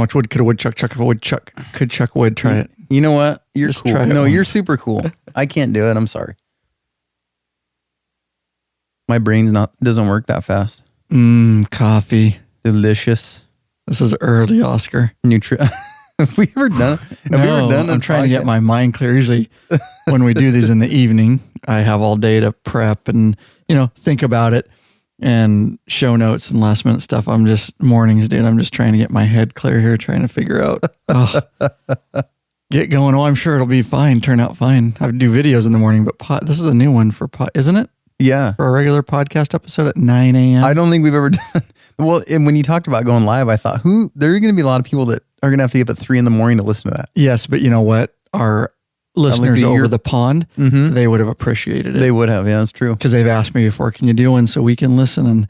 much wood could a woodchuck chuck if a woodchuck could chuck wood? Try it. You know what? You're Just cool. try it No, once. you're super cool. I can't do it. I'm sorry. My brain's doesn't work that fast. Coffee. Delicious. This is early, Oscar. Have we ever done it? Have we ever done I'm trying to get my mind clear. Usually when we do these in the evening, I have all day to prep and, think about it and show notes and last minute stuff. Mornings, dude. I'm just trying to get my head clear here, trying to figure out, get going. Oh, I'm sure it'll be fine. Turn out fine. I do videos in the morning, but this is a new one for isn't it? Yeah. For a regular podcast episode at 9 a.m. I don't think we've ever done. Well, and when you talked about going live, I thought, there are going to be a lot of people that are going to have to get up at 3 a.m. to listen to that. Yes, but you know what? Our listeners over the pond, they would have appreciated it. They would have, yeah, that's true. Because they've asked me before, can you do one so we can listen? And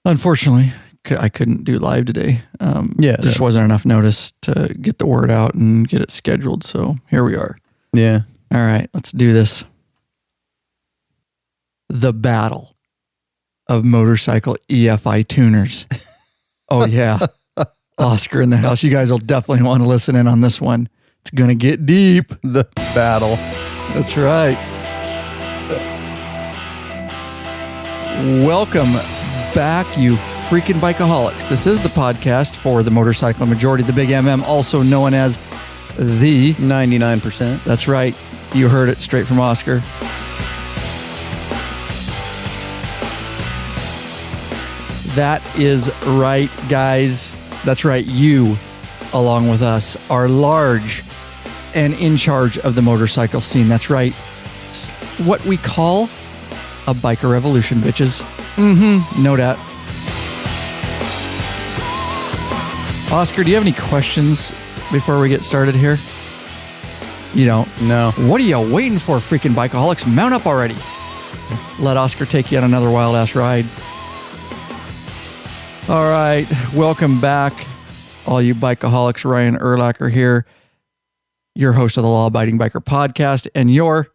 unfortunately, I couldn't do live today. There just wasn't enough notice to get the word out and get it scheduled. So here we are. Yeah. All right, let's do this. The battle of motorcycle EFI tuners. Oh, yeah. Oscar in the house. You guys will definitely want to listen in on this one. It's going to get deep. The battle. That's right. Welcome back, you freaking bikeaholics. This is the podcast for the motorcycle majority, the Big MM, also known as the 99%. That's right. You heard it straight from Oscar. That is right, guys. That's right. You, along with us, are large and in charge of the motorcycle scene. That's right. It's what we call a biker revolution, bitches. No doubt. Oscar, do you have any questions before we get started here? You don't? No. What are you waiting for, freaking bikeaholics? Mount up already. Let Oscar take you on another wild-ass ride. All right, welcome back, all you bikeaholics. Ryan Erlacher here, your host of the Law Abiding Biker Podcast, and your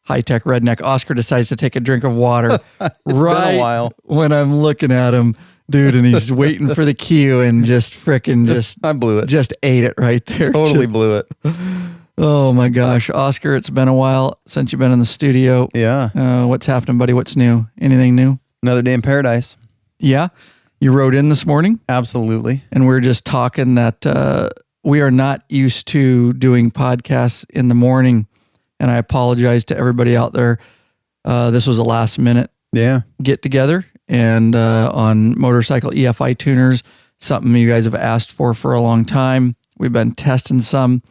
high-tech redneck. Oscar decides to take a drink of water It's been a while. When I'm looking at him, dude, and he's waiting for the cue and I blew it. Just ate it right there. Totally blew it. Oh my gosh, Oscar, it's been a while since you've been in the studio. Yeah. What's happening, buddy? What's new? Anything new? Another day in paradise. Yeah. You rode in this morning? Absolutely. And we were just talking that we are not used to doing podcasts in the morning. And I apologize to everybody out there. This was a last minute get together and on motorcycle EFI tuners, something you guys have asked for a long time. We've been testing some,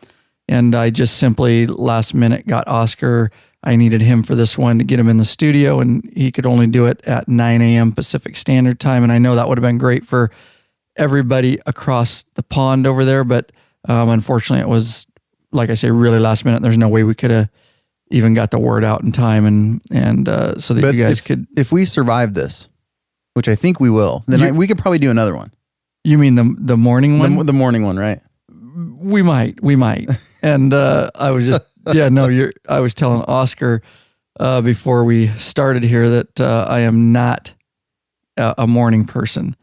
and I just simply last minute got Oscar. I needed him for this one to get him in the studio, and he could only do it at 9 a.m. Pacific Standard Time. And I know that would have been great for everybody across the pond over there, but unfortunately it was, like I say, really last minute. There's no way we could have even got the word out in time and so that you guys could. If we survive this, which I think we will, then we could probably do another one. You mean the morning one? The morning one, right? We might. And I was just, I was telling Oscar before we started here that I am not a morning person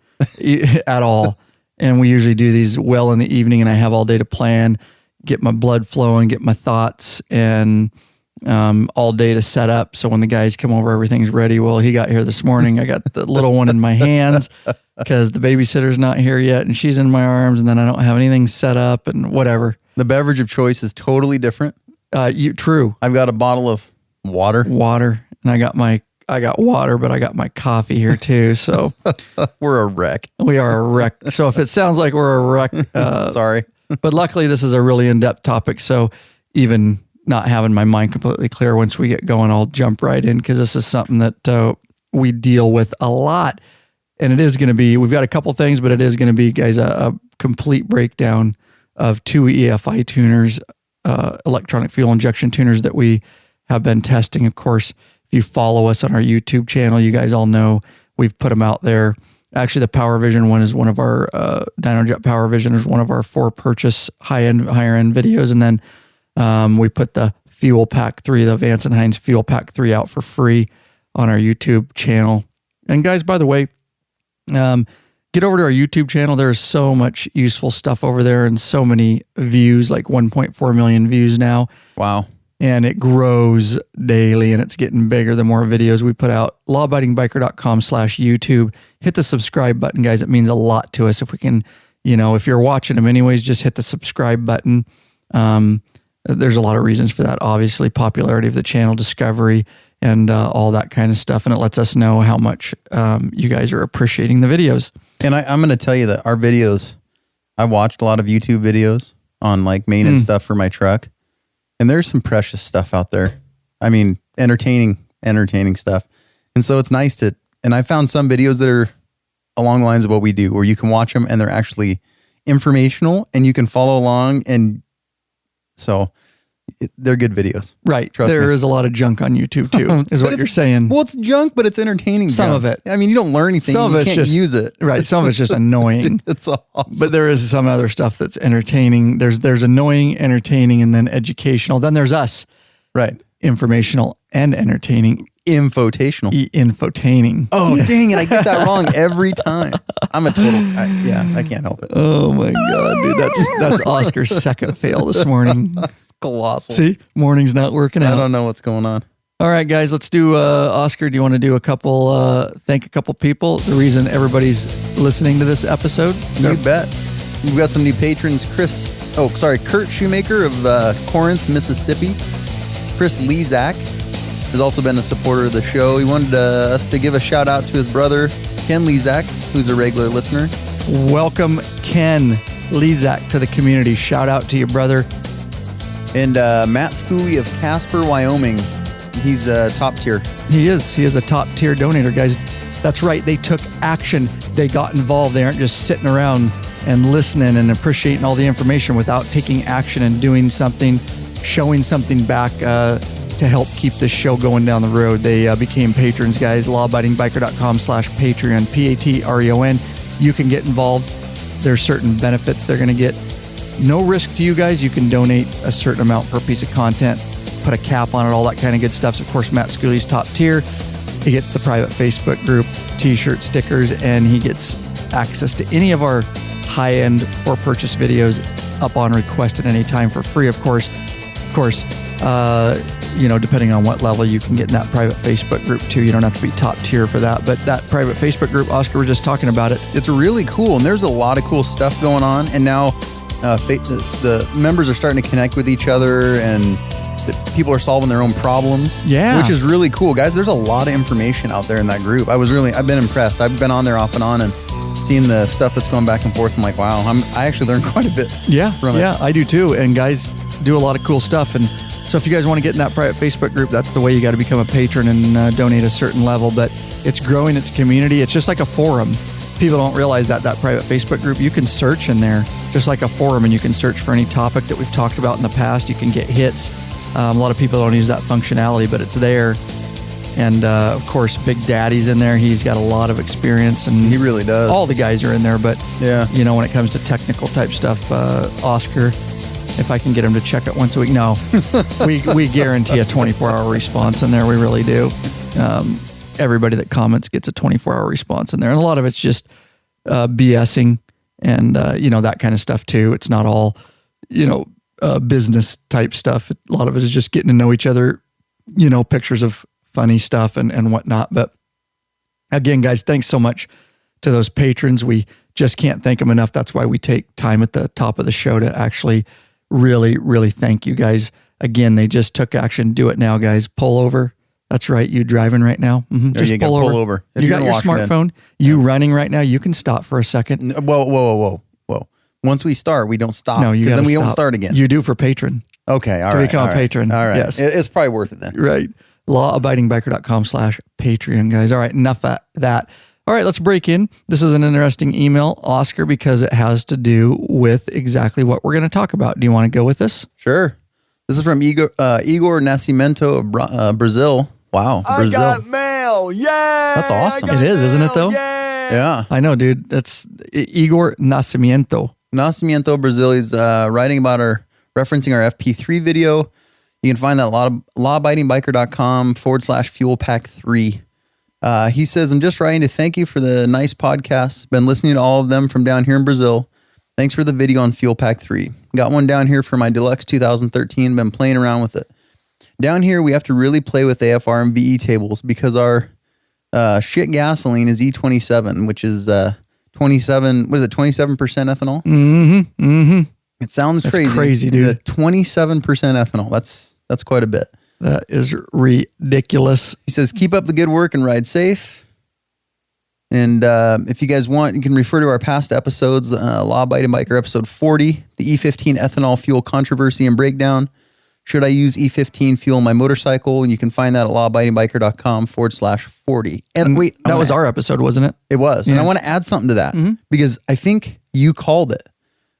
at all. And we usually do these well in the evening, and I have all day to plan, get my blood flowing, get my thoughts, and all day to set up. So when the guys come over, everything's ready. Well, he got here this morning. I got the little one in my hands because the babysitter's not here yet, and she's in my arms, and then I don't have anything set up and whatever. The beverage of choice is totally different. True. I've got a bottle of water, and I got water, but I got my coffee here too. So we're a wreck. We are a wreck. So if it sounds like we're a wreck, sorry. But luckily this is a really in-depth topic. So even not having my mind completely clear, once we get going, I'll jump right in, because this is something that we deal with a lot. And it is going to be, we've got a couple things, but it is going to be, guys, a complete breakdown of 2 EFI tuners, electronic fuel injection tuners that we have been testing. Of course, if you follow us on our YouTube channel, you guys all know we've put them out there. Actually, the Power Vision one is one of our, Dynojet Power Vision is one of our 4 purchase higher end videos. And then we put the Fuelpak 3, the Vance and Hines Fuelpak 3 out for free on our YouTube channel. And guys, by the way, give Get over to our YouTube channel. There's so much useful stuff over there and so many views, like 1.4 million views now. Wow. And it grows daily and it's getting bigger the more videos we put out. lawabidingbiker.com/YouTube. Hit the subscribe button, guys. It means a lot to us. If we can, if you're watching them anyways, just hit the subscribe button. There's a lot of reasons for that. Obviously, popularity of the channel, discovery, and all that kind of stuff. And it lets us know how much you guys are appreciating the videos. And I'm going to tell you that our videos, I watched a lot of YouTube videos on like maintenance stuff for my truck. And there's some precious stuff out there. I mean, entertaining stuff. And so it's nice and I found some videos that are along the lines of what we do, where you can watch them and they're actually informational and you can follow along. And so they're good videos. Right. There is a lot of junk on YouTube too, is what you're saying. Well, it's junk, but it's entertaining. Some junk. of it. I mean, you don't learn anything. Some of it's just use it. Right. Some of it's just annoying. It's awesome. But there is some other stuff that's entertaining. There's annoying, entertaining, and then educational. Then there's us. Right. Informational and entertaining. Infotational. Infotaining. Oh, dang it. I get that wrong every time. I'm a total, I can't help it. Oh my God, dude. That's Oscar's second fail this morning. That's colossal. See, morning's not working out. I don't know what's going on. All right, guys, let's do, Oscar, do you want to do thank a couple people? The reason everybody's listening to this episode? You bet. We've got some new patrons. Kurt Shoemaker of Corinth, Mississippi. Chris Lezak has also been a supporter of the show. He wanted us to give a shout out to his brother, Ken Lezak, who's a regular listener. Welcome, Ken Lezak, to the community. Shout out to your brother. And Matt Schooley of Casper, Wyoming. He's top tier. He is a top tier donator, guys. That's right. They took action. They got involved. They aren't just sitting around and listening and appreciating all the information without taking action and doing something, showing something back to help keep this show going down the road. They became patrons, guys. lawabidingbiker.com/Patreon, Patreon. You can get involved. There's certain benefits they're going to get. No risk to you guys. You can donate a certain amount per piece of content, put a cap on it, all that kind of good stuff. So of course, Matt Schooley's top tier. He gets the private Facebook group, t-shirt, stickers, and he gets access to any of our high-end for purchase videos up on request at any time for free, of course. Depending on what level you can get in that private Facebook group too. You don't have to be top tier for that. But that private Facebook group, Oscar, we're just talking about it. It's really cool. And there's a lot of cool stuff going on. And now the members are starting to connect with each other and people are solving their own problems. Yeah. Which is really cool. Guys, there's a lot of information out there in that group. I've been impressed. I've been on there off and on and seeing the stuff that's going back and forth. I'm like, wow, I actually learned quite a bit from it. Yeah, I do too. And guys do a lot of cool stuff. And so if you guys want to get in that private Facebook group, that's the way. You got to become a patron and donate a certain level. But it's growing its community. It's just like a forum. People don't realize that private Facebook group, you can search in there just like a forum, and you can search for any topic that we've talked about in the past. You can get hits. A lot of people don't use that functionality, but it's there. And of course, Big Daddy's in there. He's got a lot of experience, and he really does. All the guys are in there, but yeah, when it comes to technical type stuff, Oscar, if I can get him to check it once a week, no, we guarantee a 24-hour response in there. We really do. Everybody that comments gets a 24-hour response in there, and a lot of it's just BSing and that kind of stuff too. It's not all business type stuff. A lot of it is just getting to know each other. Pictures of funny stuff and whatnot. But again, guys, thanks so much to those patrons. We just can't thank them enough. That's why we take time at the top of the show to actually really, really thank you guys. Again, they just took action. Do it now, guys. Pull over. That's right. You driving right now? Mm-hmm. Just pull over. You got your smartphone. You running right now. You can stop for a second. Whoa. Once we start, we don't stop. No, then we don't start again. You do for patron. Okay, all right. To become a patron. All right. Yes. It's probably worth it then. Right. lawabidingbiker.com/Patreon, guys. All right, enough of that. All right, let's break in. This is an interesting email, Oscar, because it has to do with exactly what we're going to talk about. Do you want to go with this? Sure. This is from Igor Nascimento of Brazil. Wow, Brazil. I got mail. Yeah. That's awesome. It is, isn't it, though? Yeah. I know, dude. That's Igor Nascimento. Nascimento, Brazil. He's writing about referencing our FP3 video. You can find that at lawabidingbiker.com/fuelpack3. He says, I'm just writing to thank you for the nice podcast. Been listening to all of them from down here in Brazil. Thanks for the video on Fuelpak 3. Got one down here for my Deluxe 2013. Been playing around with it. Down here, we have to really play with AFR and VE tables because our shit gasoline is E27, which is 27, what is it, 27% ethanol? Mm-hmm. Mm-hmm. It sounds That's crazy. crazy, dude. 27% ethanol. That's quite a bit. That is ridiculous. He says, keep up the good work and ride safe. And if you guys want, you can refer to our past episodes, Law-Abiding Biker episode 40, the E15 ethanol fuel controversy and breakdown. Should I use E15 fuel in my motorcycle? And you can find that at lawabidingbiker.com/40. And wait, that was our episode, wasn't it? It was. Yeah. And I want to add something to that because I think you called it.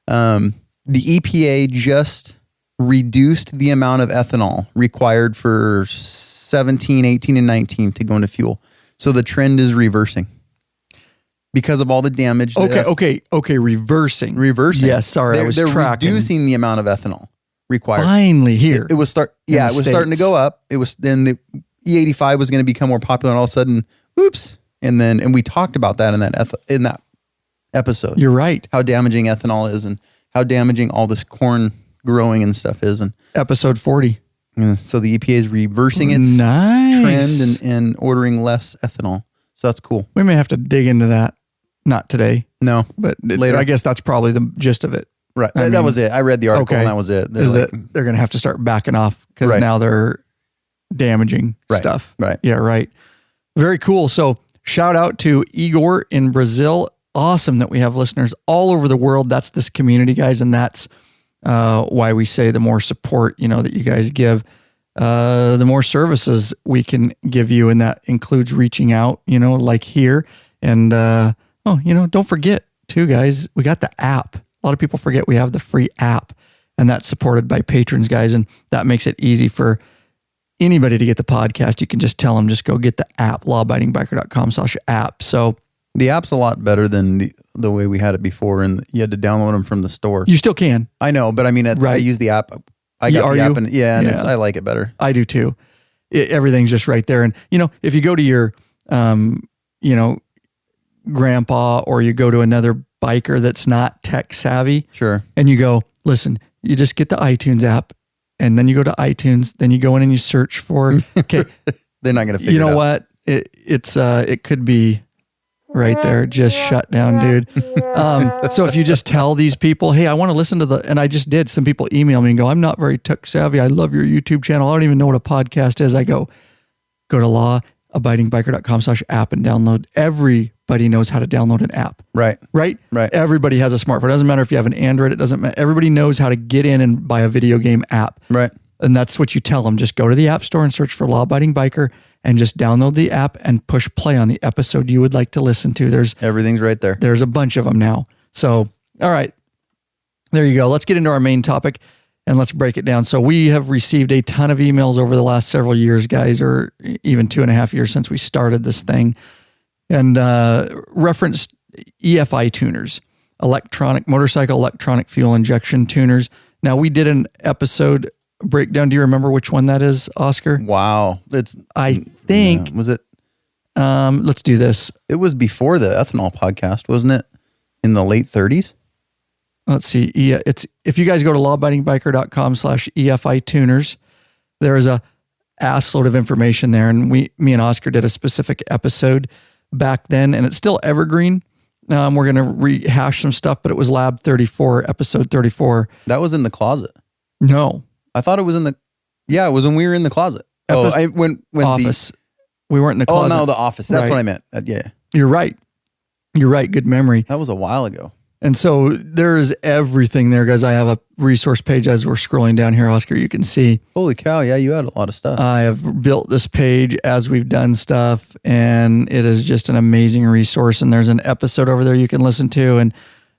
The EPA just reduced the amount of ethanol required for 17, 18, and 19 to go into fuel. So the trend is reversing because of all the damage. Okay. Reversing. Yes. Sorry, I was tracking. They're reducing the amount of ethanol required. Finally here. It was starting to go up. It was then the E85 was going to become more popular, and all of a sudden, oops. And we talked about that in that episode. You're right. How damaging ethanol is and how damaging all this corn growing and stuff is. And episode 40. So the EPA is reversing its trend and ordering less ethanol. So that's cool. We may have to dig into that. Not today. No. But later. I guess that's probably the gist of it. Right. That was it. I read the article and that was it. They're going to have to start backing off because now they're damaging stuff. Right. Yeah, right. Very cool. So shout out to Igor in Brazil. Awesome that we have listeners all over the world. That's this community, guys. And that's why we say the more support, that you guys give, the more services we can give you. And that includes reaching out, like here. And, don't forget too, guys, we got the app. A lot of people forget we have the free app, and that's supported by patrons, guys. And that makes it easy for anybody to get the podcast. You can just tell them, just go get the app, lawabidingbiker.com/app. So the app's a lot better than the way we had it before, and you had to download them from the store. You still can. I know, but I mean, I use the app. I got the app, and I like it better. I do too. Everything's just right there. And, if you go to your, grandpa, or you go to another biker that's not tech savvy. Sure. And you go, listen, you just get the iTunes app, and then you go to iTunes, then you go in and you search for, okay. They're not going to figure it out. You know what? It could be right there. Just shut down, dude. So if you just tell these people, hey, I want to listen to and I just did, some people email me and go, I'm not very tech savvy. I love your YouTube channel. I don't even know what a podcast is. I go to lawabidingbiker.com/app and download. Everybody knows how to download an app. Right. Everybody has a smartphone. It doesn't matter if you have an Android. It doesn't matter. Everybody knows how to get in and buy a video game app. Right. And that's what you tell them. Just go to the App Store and search for Law Abiding Biker and just download the app and push play on the episode you would like to listen to. Everything's right there. There's a bunch of them now. So, all right. There you go. Let's get into our main topic and let's break it down. So we have received a ton of emails over the last several years, guys, or even 2.5 years since we started this thing, and referenced EFI tuners, motorcycle electronic fuel injection tuners. Now, we did an episode breakdown. Do you remember which one that is, Oscar? Wow. I think. Was it? Let's do this. It was before the ethanol podcast, wasn't it? In the late 30s? Let's see. If you guys go to lawabidingbiker.com/EFI tuners, there is a assload of information there. And me and Oscar did a specific episode back then, and it's still evergreen. We're going to rehash some stuff, but it was Lab 34, episode 34. That was in the closet. No. I thought it was it was when we were in the closet. When office. We weren't in the closet. Oh, no, the office. That's what I meant. Yeah. You're right. Good memory. That was a while ago. And so there's everything there, guys. I have a resource page as we're scrolling down here, Oscar. You can see. Holy cow. Yeah, you had a lot of stuff. I have built this page as we've done stuff, and it is just an amazing resource. And there's an episode over there you can listen to. And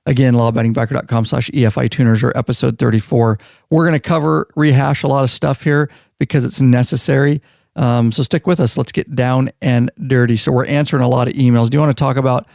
again, lawabidingbiker.com/EFI tuners, or episode 34. We're going to rehash a lot of stuff here because it's necessary. So stick with us. Let's get down and dirty. So we're answering a lot of emails. Do you want to talk about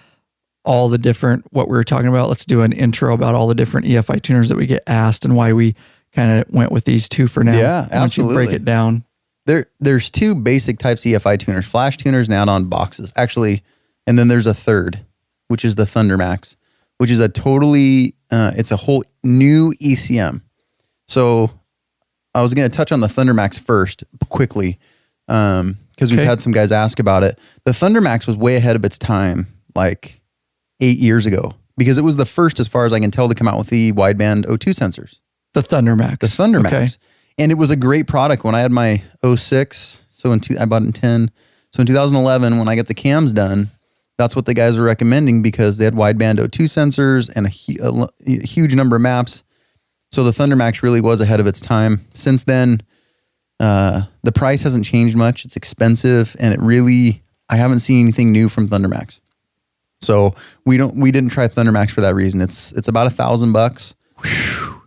all the different, what we were talking about? Let's do an intro about all the different EFI tuners that we get asked and why we kind of went with these two for now. Yeah, absolutely. Why don't you break it down? There's two basic types of EFI tuners, flash tuners and add-on boxes. Actually, and then there's a third, which is the Thunder Max, which is a totally, it's a whole new ECM. So I was going to touch on the Thunder Max first quickly, because we've had some guys ask about it. The Thunder Max was way ahead of its time, like 8 years ago, because it was the first, as far as I can tell, to come out with the wideband O2 sensors. The Thunder Max. The Thunder Max. And it was a great product. When I had my 06, I bought it in 10. So in 2011, when I got the cams done, that's what the guys were recommending, because they had wideband O2 sensors and a huge number of maps. So the Thunder Max really was ahead of its time. Since then, the price hasn't changed much. It's expensive, and I haven't seen anything new from Thunder Max. So we didn't try Thunder Max for that reason. It's about $1,000.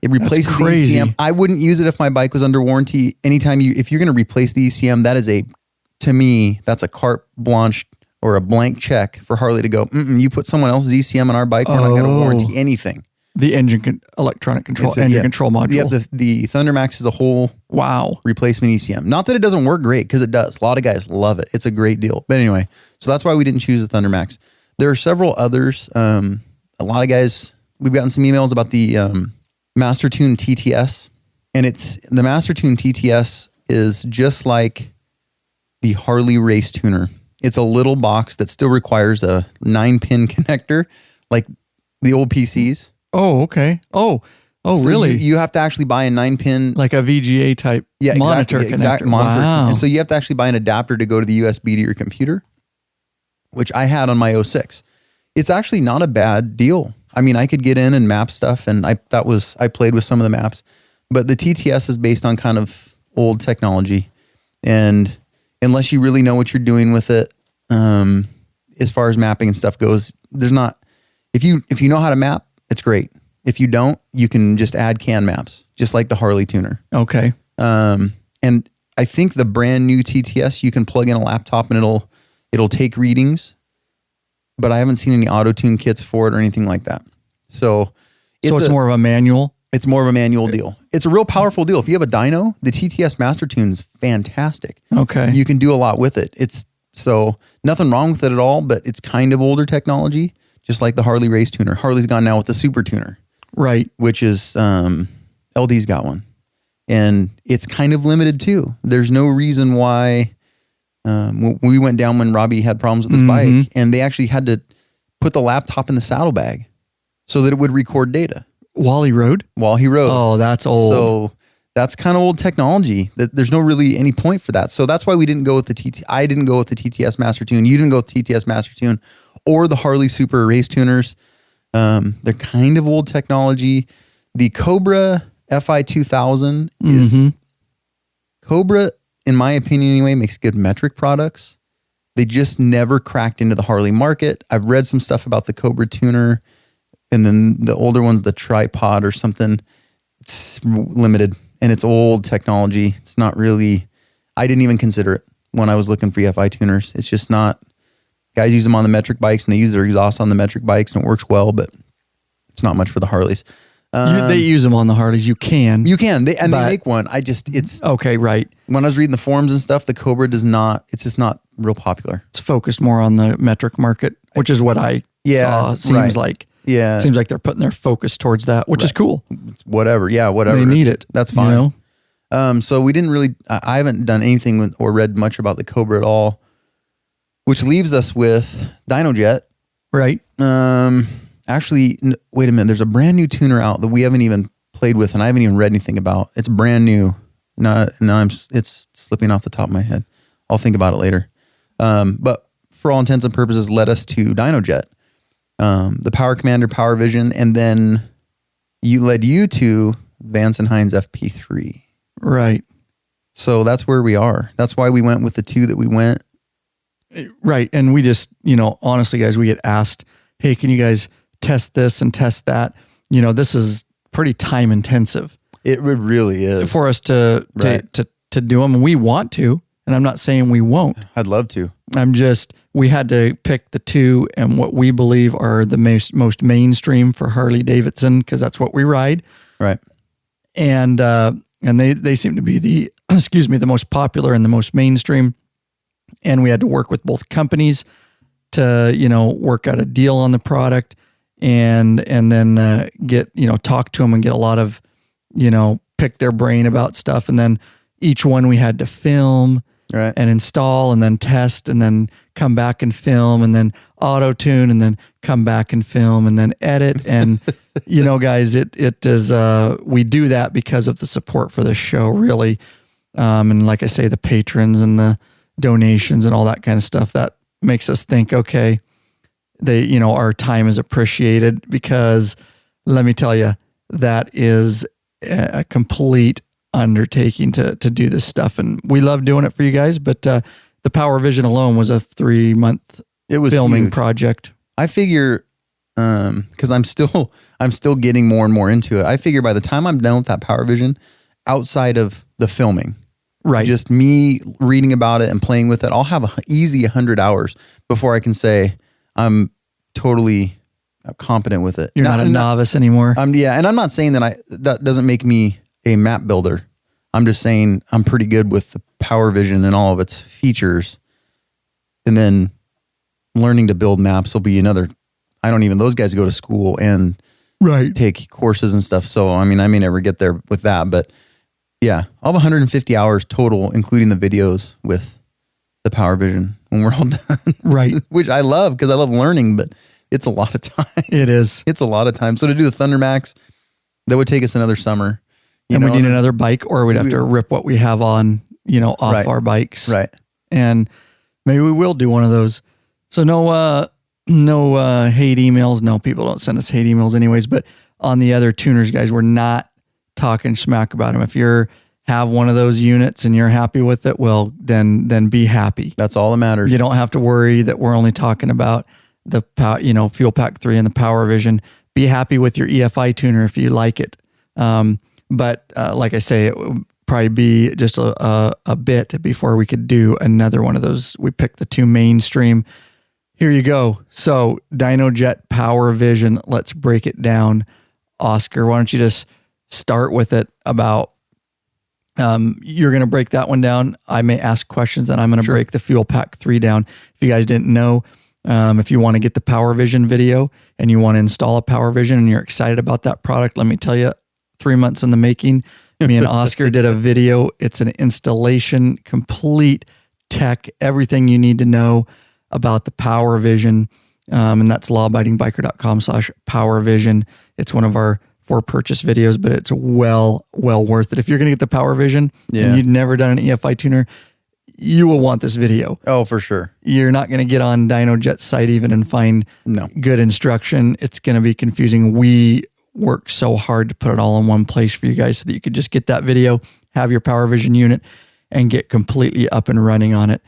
It replaces the ECM. I wouldn't use it if my bike was under warranty. If you're going to replace the ECM, to me, that's a carte blanche or a blank check for Harley to go, you put someone else's ECM on our bike, we're not going to warranty anything. The electronic control control module. Yeah, the Thunder Max is a whole replacement ECM. Not that it doesn't work great, because it does. A lot of guys love it. It's a great deal. But anyway, so that's why we didn't choose the Thunder Max. There are several others. A lot of guys, we've gotten some emails about the Mastertune TTS, and the Mastertune TTS is just like the Harley race tuner. It's a little box that still requires a 9-pin connector, like the old PCs. Oh, okay. Oh, so really? You have to actually buy a 9-pin, like a VGA type monitor connector. Exactly, monitor. Wow. And so you have to actually buy an adapter to go to the USB to your computer, which I had on my 06. It's actually not a bad deal. I mean, I could get in and map stuff, and I played with some of the maps, but the TTS is based on kind of old technology, and unless you really know what you're doing with it, as far as mapping and stuff goes, there's not. If you know how to map, it's great. If you don't, you can just add CAN maps, just like the Harley tuner. Okay. And I think the brand new TTS, you can plug in a laptop and it'll take readings, but I haven't seen any auto tune kits for it or anything like that. So it's more of a manual. It's more of a manual deal. It's a real powerful deal. If you have a dyno, the TTS Master Tune is fantastic. Okay. You can do a lot with it. So nothing wrong with it at all, but it's kind of older technology, just like the Harley race tuner. Harley's gone now with the Super Tuner. Right. Which is, LD's got one. And it's kind of limited too. There's no reason why, we went down when Robbie had problems with his bike, and they actually had to put the laptop in the saddlebag so that it would record data. While he rode? Oh, that's old. So that's kind of old technology. There's no really any point for that. So that's why we didn't go with the I didn't go with the TTS Master Tune. You didn't go with the TTS Master Tune or the Harley Super Race Tuners. They're kind of old technology. The Cobra FI 2000 is Cobra, in my opinion anyway, makes good metric products. They just never cracked into the Harley market. I've read some stuff about the Cobra tuner, and then the older one's the tripod or something. It's limited, and it's old technology. It's not really, I didn't even consider it when I was looking for EFI tuners. It's just not, guys use them on the metric bikes, and they use their exhaust on the metric bikes, and it works well, but it's not much for the Harleys. They use them on the Harleys. You can. They make one. It's okay, right. When I was reading the forums and stuff, the Cobra does not, it's just not real popular. It's focused more on the metric market, which is what I saw. Seems like. Yeah. Seems like they're putting their focus towards that, which is cool. Whatever. Yeah, whatever. They need it. That's fine. You know? So we didn't really, I haven't done anything with, or read much about the Cobra at all, which leaves us with Dynojet. Right. Actually, wait a minute. There's a brand new tuner out that we haven't even played with, and I haven't even read anything about. It's brand new. It's slipping off the top of my head. I'll think about it later. But for all intents and purposes, led us to Dynojet, the Power Commander, Power Vision, and then led you to Vance and Hines FP3. Right. So that's where we are. That's why we went with the two that we went. Right. And we just, honestly, guys, we get asked, hey, can you guys test this and test that? This is pretty time intensive. It really is. For us to do them. And we want to, and I'm not saying we won't. I'd love to. We had to pick the two and what we believe are the most mainstream for Harley Davidson, because that's what we ride. Right. And they seem to be the excuse me, the most popular and the most mainstream. And we had to work with both companies to, work out a deal on the product and then get, talk to them and get a lot of, pick their brain about stuff. And then each one we had to film and install and then test and then come back and film and then auto tune and then come back and film and then edit. And, guys, it is, we do that because of the support for the show, really. And like I say, the patrons and the donations and all that kind of stuff that makes us think, okay, our time is appreciated, because let me tell you, that is a complete undertaking to do this stuff. And we love doing it for you guys, but the Power Vision alone was a 3-month filming huge project. I figure, cause I'm still getting more and more into it. I figure by the time I'm done with that Power Vision, outside of the filming, just me reading about it and playing with it, I'll have easy 100 hours before I can say I'm totally competent with it. You're not a novice anymore. Yeah. And I'm not saying that doesn't make me a map builder. I'm just saying I'm pretty good with the Power Vision and all of its features. And then learning to build maps will be another, those guys go to school and take courses and stuff. So, I may never get there with that, but yeah, I'll have 150 hours total, including the videos with the Power Vision when we're all done. Which I love, because I love learning, but it's a lot of time. It is. It's a lot of time. So to do the Thunder Max, that would take us another summer. And we need another bike, or we'd have to rip what we have on, off our bikes. And maybe we will do one of those. So no hate emails. No, people don't send us hate emails anyways, but on the other tuners, guys, we're not talking smack about them. If you have one of those units and you're happy with it, well, then be happy. That's all that matters. You don't have to worry that we're only talking about the Fuelpak 3 and the Power Vision. Be happy with your EFI tuner if you like it. But like I say, it would probably be just a bit before we could do another one of those. We picked the two mainstream. Here you go. So Dynojet Power Vision, let's break it down. Oscar, why don't you just start with it about, you're going to break that one down. I may ask questions, and I'm going to break the Fuelpak 3 down. If you guys didn't know, if you want to get the Power Vision video and you want to install a Power Vision and you're excited about that product, let me tell you, 3 months in the making. Me and Oscar did a video. It's an installation, complete tech, everything you need to know about the Power Vision. And that's lawabidingbiker.com/Power Vision. It's one of our 4 purchase videos, but it's well worth it. If you're going to get the Power Vision and you've never done an EFI tuner, you will want this video. Oh, for sure. You're not going to get on Dynojet's site even and find good instruction. It's going to be confusing. We work so hard to put it all in one place for you guys so that you could just get that video, have your Power Vision unit, and get completely up and running on it.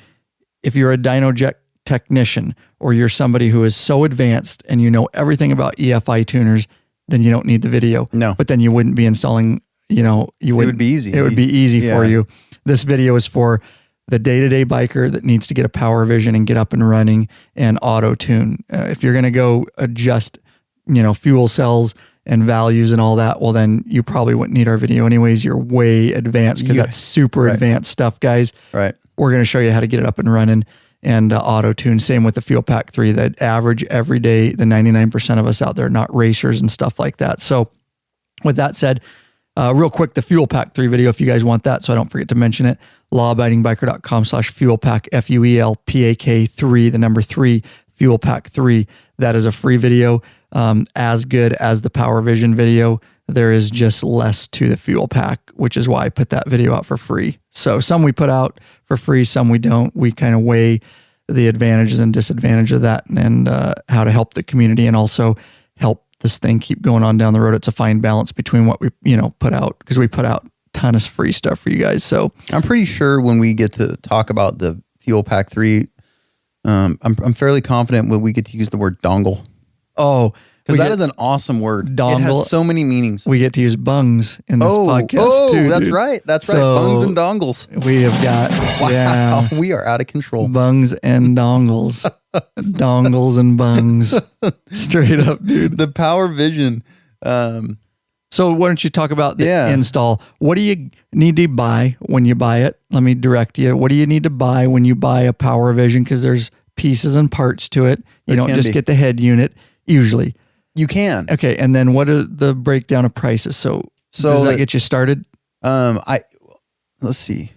If you're a Dynojet technician, or you're somebody who is so advanced and you know everything about EFI tuners, then you don't need the video. No. But then you wouldn't be installing, it would be easy. It would be easy for you. This video is for the day-to-day biker that needs to get a Power Vision and get up and running and auto tune. If you're going to go adjust, fuel cells and values and all that, well, then you probably wouldn't need our video anyways. You're way advanced, because that's super advanced stuff, guys. We're going to show you how to get it up and running and auto tune. Same with the Fuelpak 3, that average every day, the 99% of us out there, not racers and stuff like that. So with that said, real quick, the Fuelpak 3 video, if you guys want that, so I don't forget to mention it, lawabidingbiker.com/Fuelpak, Fuelpak 3, the number 3, Fuelpak 3. That is a free video, as good as the Power Vision video. There is just less to the Fuelpak, which is why I put that video out for free. So some we put out for free, some we don't. We kind of weigh the advantages and disadvantages of that, and how to help the community and also help this thing keep going on down the road. It's a fine balance between what we, put out, because we put out a ton of free stuff for you guys. So I'm pretty sure when we get to talk about the Fuelpak 3, I'm fairly confident when we get to use the word dongle. Oh, because that is an awesome word. Dongle. It has so many meanings. We get to use bungs in this podcast too. That's dude. right. That's right. Bungs and dongles. We have got, we are out of control. Bungs and dongles. Dongles and bungs. Straight up, dude. The Power Vision, So why don't you talk about the install? What do you need to buy when you buy it? Let me direct you. What do you need to buy when you buy a Power Vision? Because there's pieces and parts to it. You don't just get the head unit usually. You can. Okay, and then what are the breakdown of prices? So does that get you started? Let's see.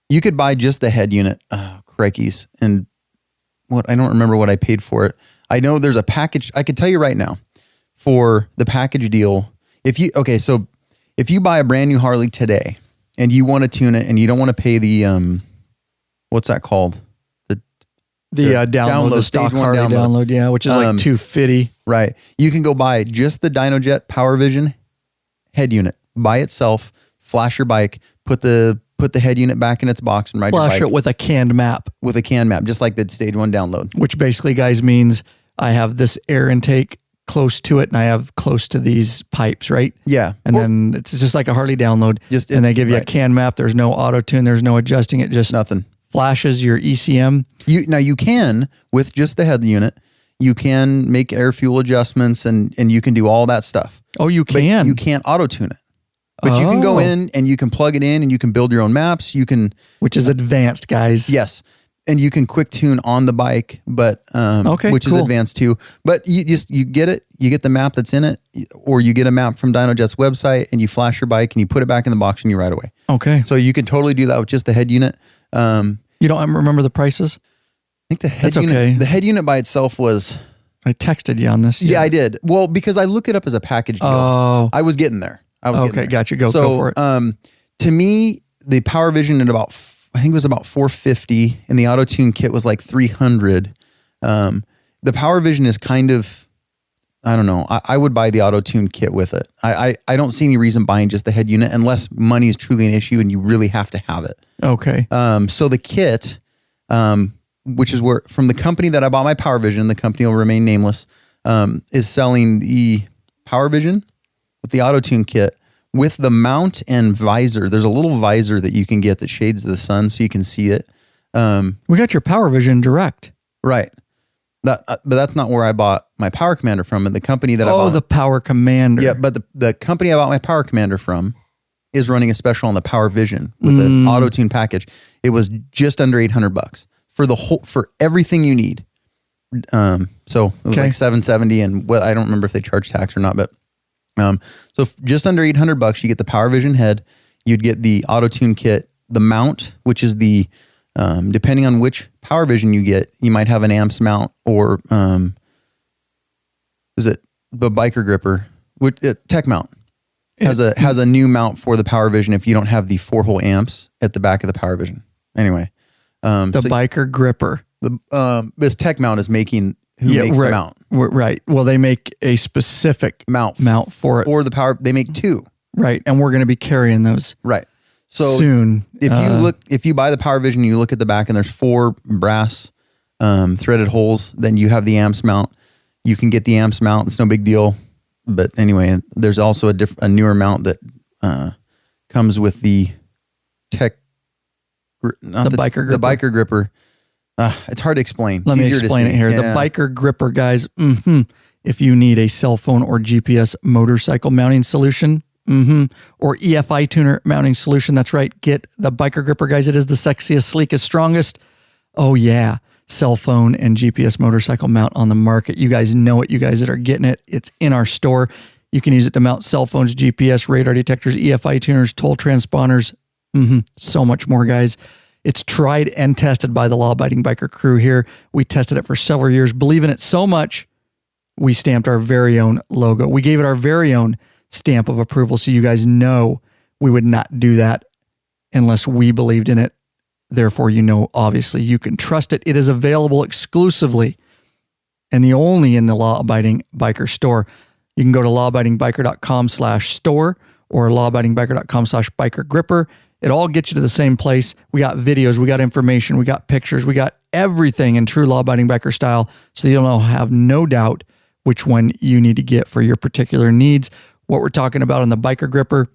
You could buy just the head unit, crikeys, and I don't remember what I paid for it. I know there's a package. I could tell you right now for the package deal. If you buy a brand new Harley today and you want to tune it and you don't want to pay the what's that called? The download, the stock Harley download, which is like $250. Right. You can go buy just the Dynojet Power Vision head unit by itself, flash your bike, put the head unit back in its box and ride your bike. Flash it with a canned map. With a canned map, just like the stage 1 download. Which basically, guys, means I have this air intake close to it and I have close to these pipes, right? Yeah. And then it's just like a Harley download. And they give you a canned map. There's no auto tune. There's no adjusting it. Just nothing. Flashes your ECM. You can, with just the head unit, you can make air fuel adjustments and you can do all that stuff. Oh, you can? But you can't auto tune it. But you can go in and you can plug it in and you can build your own maps. You can, which is advanced, guys. Yes. And you can quick tune on the bike, but which is advanced too. But you get it, you get the map that's in it, or you get a map from Dynojet's website and you flash your bike and you put it back in the box and you ride away. Okay. So you can totally do that with just the head unit. You don't remember the prices? I think the head unit by itself was. I texted you on this. Yeah, I did. Well, because I look it up as a package deal. Oh. I was getting there. Gotcha. Go for it. To me, the Power Vision at I think it was about $450, and the auto tune kit was like $300. The Power Vision is kind of, I don't know. I would buy the auto tune kit with it. I don't see any reason buying just the head unit unless money is truly an issue and you really have to have it. Okay. So the kit, which is where from the company that I bought my Power Vision, the company will remain nameless, is selling the Power Vision with the auto tune kit with the mount and visor. There's a little visor that you can get that shades the sun so you can see it. We got your Power Vision direct. Right. But that's not where I bought my Power Commander from. And the company that I bought. Oh, the Power Commander. Yeah, but the company I bought my Power Commander from is running a special on the Power Vision with an auto tune package. It was just under $800 for everything you need. So it was like $770, and I don't remember if they charge tax or not, but so just under $800, you get the Power Vision head. You'd get the auto tune kit, the mount, which is the depending on which Power Vision you get, you might have an amps mount or is it the biker gripper? Tech mount has a new mount for the Power Vision if you don't have the 4-hole amps at the back of the Power Vision. Anyway, biker gripper. This Tech mount is making makes the mount. Right. Well, they make a specific mount for it. Or the Power. They make two. Right, and we're going to be carrying those. Right. So soon. If you buy the Power Vision, you look at the back and there's 4 brass threaded holes. Then you have the amps mount. You can get the amps mount. It's no big deal. But anyway, there's also a newer mount that comes with the biker gripper. The biker gripper. It's hard to explain. Let me explain it here. Yeah. The biker gripper, guys. If you need a cell phone or GPS motorcycle mounting solution, or EFI tuner mounting solution, that's right. Get the biker gripper, guys. It is the sexiest, sleekest, strongest. Oh yeah, cell phone and GPS motorcycle mount on the market. You guys know it. You guys that are getting it, it's in our store. You can use it to mount cell phones, GPS, radar detectors, EFI tuners, toll transponders, so much more, guys. It's tried and tested by the law-abiding biker crew here. We tested it for several years, believe in it so much, we stamped our very own logo. We gave it our very own stamp of approval, so you guys know we would not do that unless we believed in it. Therefore, obviously, you can trust it. It is available exclusively and the only in the law-abiding biker store. You can go to lawabidingbiker.com/store or lawabidingbiker.com/bikergripper. It all gets you to the same place. We got videos, we got information, we got pictures, we got everything in true law-abiding biker style, so you'll have no doubt which one you need to get for your particular needs. What we're talking about on the biker gripper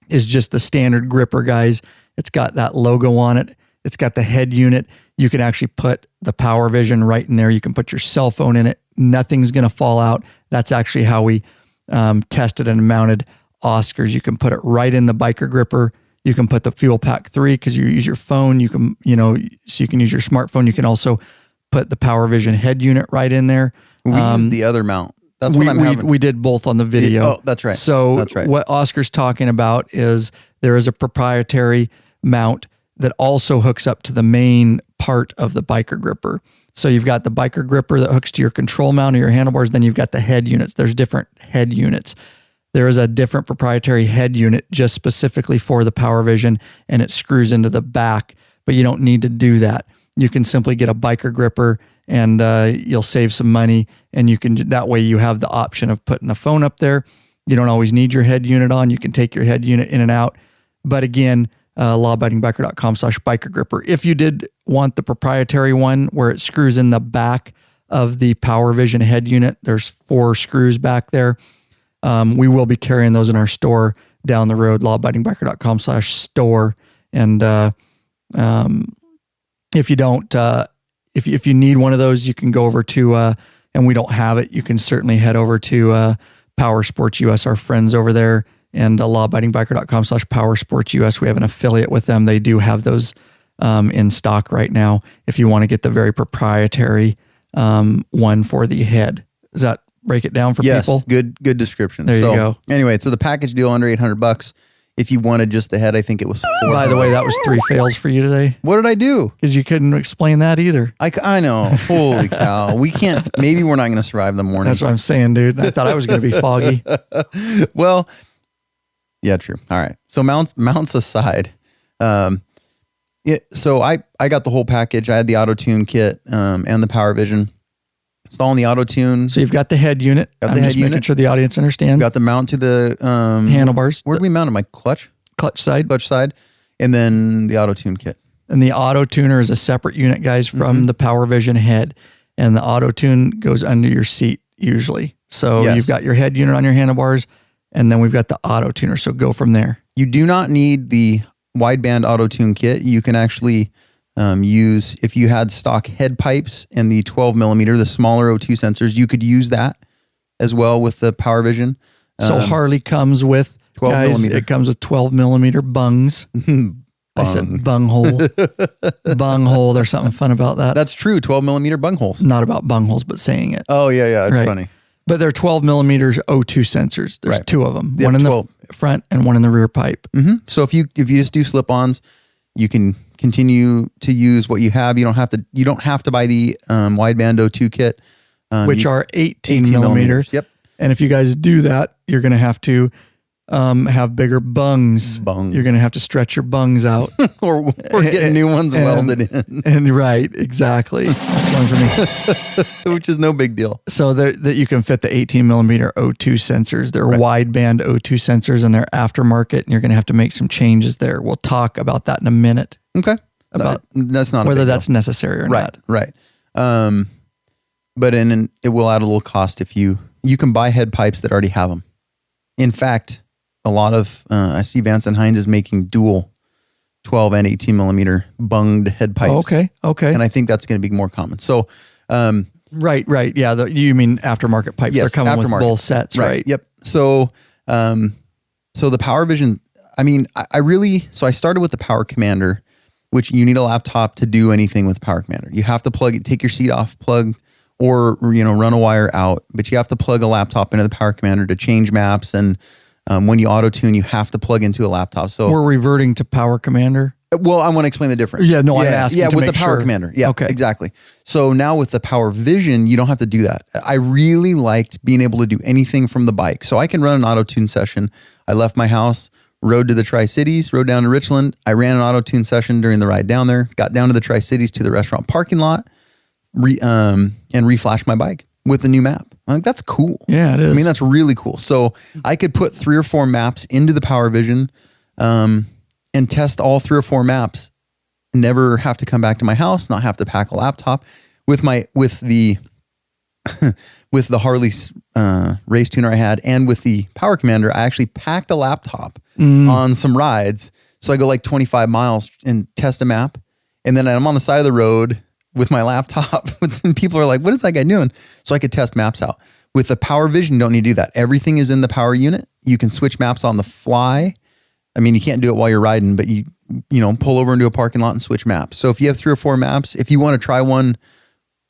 is just the standard gripper, guys. It's got that logo on it. It's got the head unit. You can actually put the Power Vision right in there. You can put your cell phone in it. Nothing's going to fall out. That's actually how we tested and mounted Oscars. You can put it right in the biker gripper. You can put the Fuelpak 3 because you use your phone. You can, so you can use your smartphone. You can also put the Power Vision head unit right in there. We use the other mount. That's what I'm having. We did both on the video. Oh, that's right. So that's right. What Oscar's talking about is there is a proprietary mount that also hooks up to the main part of the biker gripper. So you've got the biker gripper that hooks to your control mount or your handlebars. Then you've got the head units. There's different head units. There is a different proprietary head unit just specifically for the Power Vision, and it screws into the back, but you don't need to do that. You can simply get a biker gripper and you'll save some money, and you can, that way you have the option of putting a phone up there. You don't always need your head unit on. You can take your head unit in and out. But again, lawabidingbiker.com/biker gripper. If you did want the proprietary one where it screws in the back of the Power Vision head unit, there's 4 screws back there. We will be carrying those in our store down the road, lawabidingbiker.com/store. And if you don't, if you need one of those, you can go over to, and we don't have it, you can certainly head over to Power Sports US, our friends over there, and lawabidingbiker.com/Power Sports US. We have an affiliate with them. They do have those in stock right now if you want to get the very proprietary one for the head. Does that break it down for people? Yes, good description. There you go. Anyway, so the package deal under $800. If you wanted just the head, I think it was $400. By the way, that was 3 fails for you today. What did I do? Because you couldn't explain that either. I know. Holy cow. We can't, maybe we're not going to survive the morning. That's what I'm saying, dude. I thought I was going to be foggy. Well, yeah, true. All right. So mounts aside. So I got the whole package. I had the auto tune kit and the Power Vision. Installing the auto tune. So you've got the head unit. Got the I'm head just unit. making sure the audience understands. Got the mount to the handlebars. Where did we mount it? My clutch side, and then the auto tune kit. And the auto tuner is a separate unit, guys, from the Power Vision head. And the auto tune goes under your seat usually. So you've got your head unit on your handlebars, and then we've got the auto tuner. So go from there. You do not need the wideband auto tune kit. You can actually use, if you had stock head pipes and the 12 millimeter, the smaller O2 sensors, you could use that as well with the Power Vision. So Harley comes with 12 millimeter. It comes with 12 millimeter bungs. I said bunghole. Bunghole. There's something fun about that. That's true. 12 millimeter bung holes. Not about bungholes, but saying it. Oh yeah. It's funny. But they're 12 millimeters O2 sensors. There's 2 of them. Yep, one in 12. the front and one in the rear pipe. Mm-hmm. So if you just do slip-ons, you can continue to use what you have. You don't have to buy the wideband O2 kit, which are 18 millimeters. Yep. And if you guys do that, you're going to have to have bigger bungs. You're going to have to stretch your bungs out. or get new ones welded in. And right, exactly. That's one for me. Which is no big deal. So that you can fit the 18 millimeter O2 sensors. They're wideband O2 sensors, and they're aftermarket, and you're going to have to make some changes there. We'll talk about that in a minute. Okay. About that's not whether that's necessary or not. Right. But it will add a little cost if you can buy head pipes that already have them. In fact, a lot of, I see Vance and Hines is making dual 12 and 18 millimeter bunged head pipes. Oh, okay. And I think that's going to be more common. So, right. Yeah. You mean aftermarket pipes? Yes, they're coming with both sets, right? Yep. So, so the Power Vision, I started with the Power Commander, which you need a laptop to do anything with the Power Commander. You have to take your seat off, plug, or, run a wire out, but you have to plug a laptop into the Power Commander to change maps. And when you auto tune, you have to plug into a laptop. So we're reverting to Power Commander. Well, I want to explain the difference. Yeah, no, I'm asking. Yeah, to with make the Power sure. Commander. Yeah, okay, exactly. So now with the Power Vision, you don't have to do that. I really liked being able to do anything from the bike. So I can run an auto tune session. I left my house, rode to the Tri-Cities, rode down to Richland. I ran an auto tune session during the ride down there, got down to the Tri-Cities to the restaurant parking lot, and reflashed my bike with the new map. I'm like, that's cool. Yeah, it is. I mean, that's really cool. So I could put 3 or 4 maps into the Power Vision and test all 3 or 4 maps, never have to come back to my house, not have to pack a laptop. With the with the Harley race tuner I had, and with the Power Commander, I actually packed a laptop on some rides. So I go like 25 miles and test a map. And then I'm on the side of the road with my laptop, and people are like, what is that guy doing? So I could test maps out. With the Power Vision, you don't need to do that. Everything is in the power unit. You can switch maps on the fly. I mean, you can't do it while you're riding, but you pull over into a parking lot and switch maps. So if you have 3 or 4 maps, if you want to try one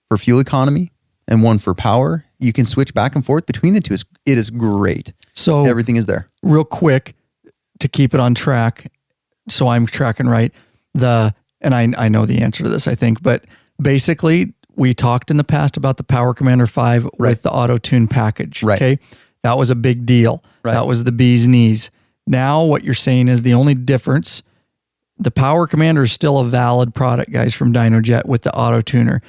for fuel economy and one for power, you can switch back and forth between the two. It is great. So everything is there. Real quick to keep it on track, so I'm tracking right. And I know the answer to this, I think, but basically we talked in the past about the Power Commander 5 with the auto tune package. Right. Okay. That was a big deal. Right. That was the bee's knees. Now what you're saying is the only difference, the Power Commander is still a valid product, guys, from Dynojet with the auto tuner,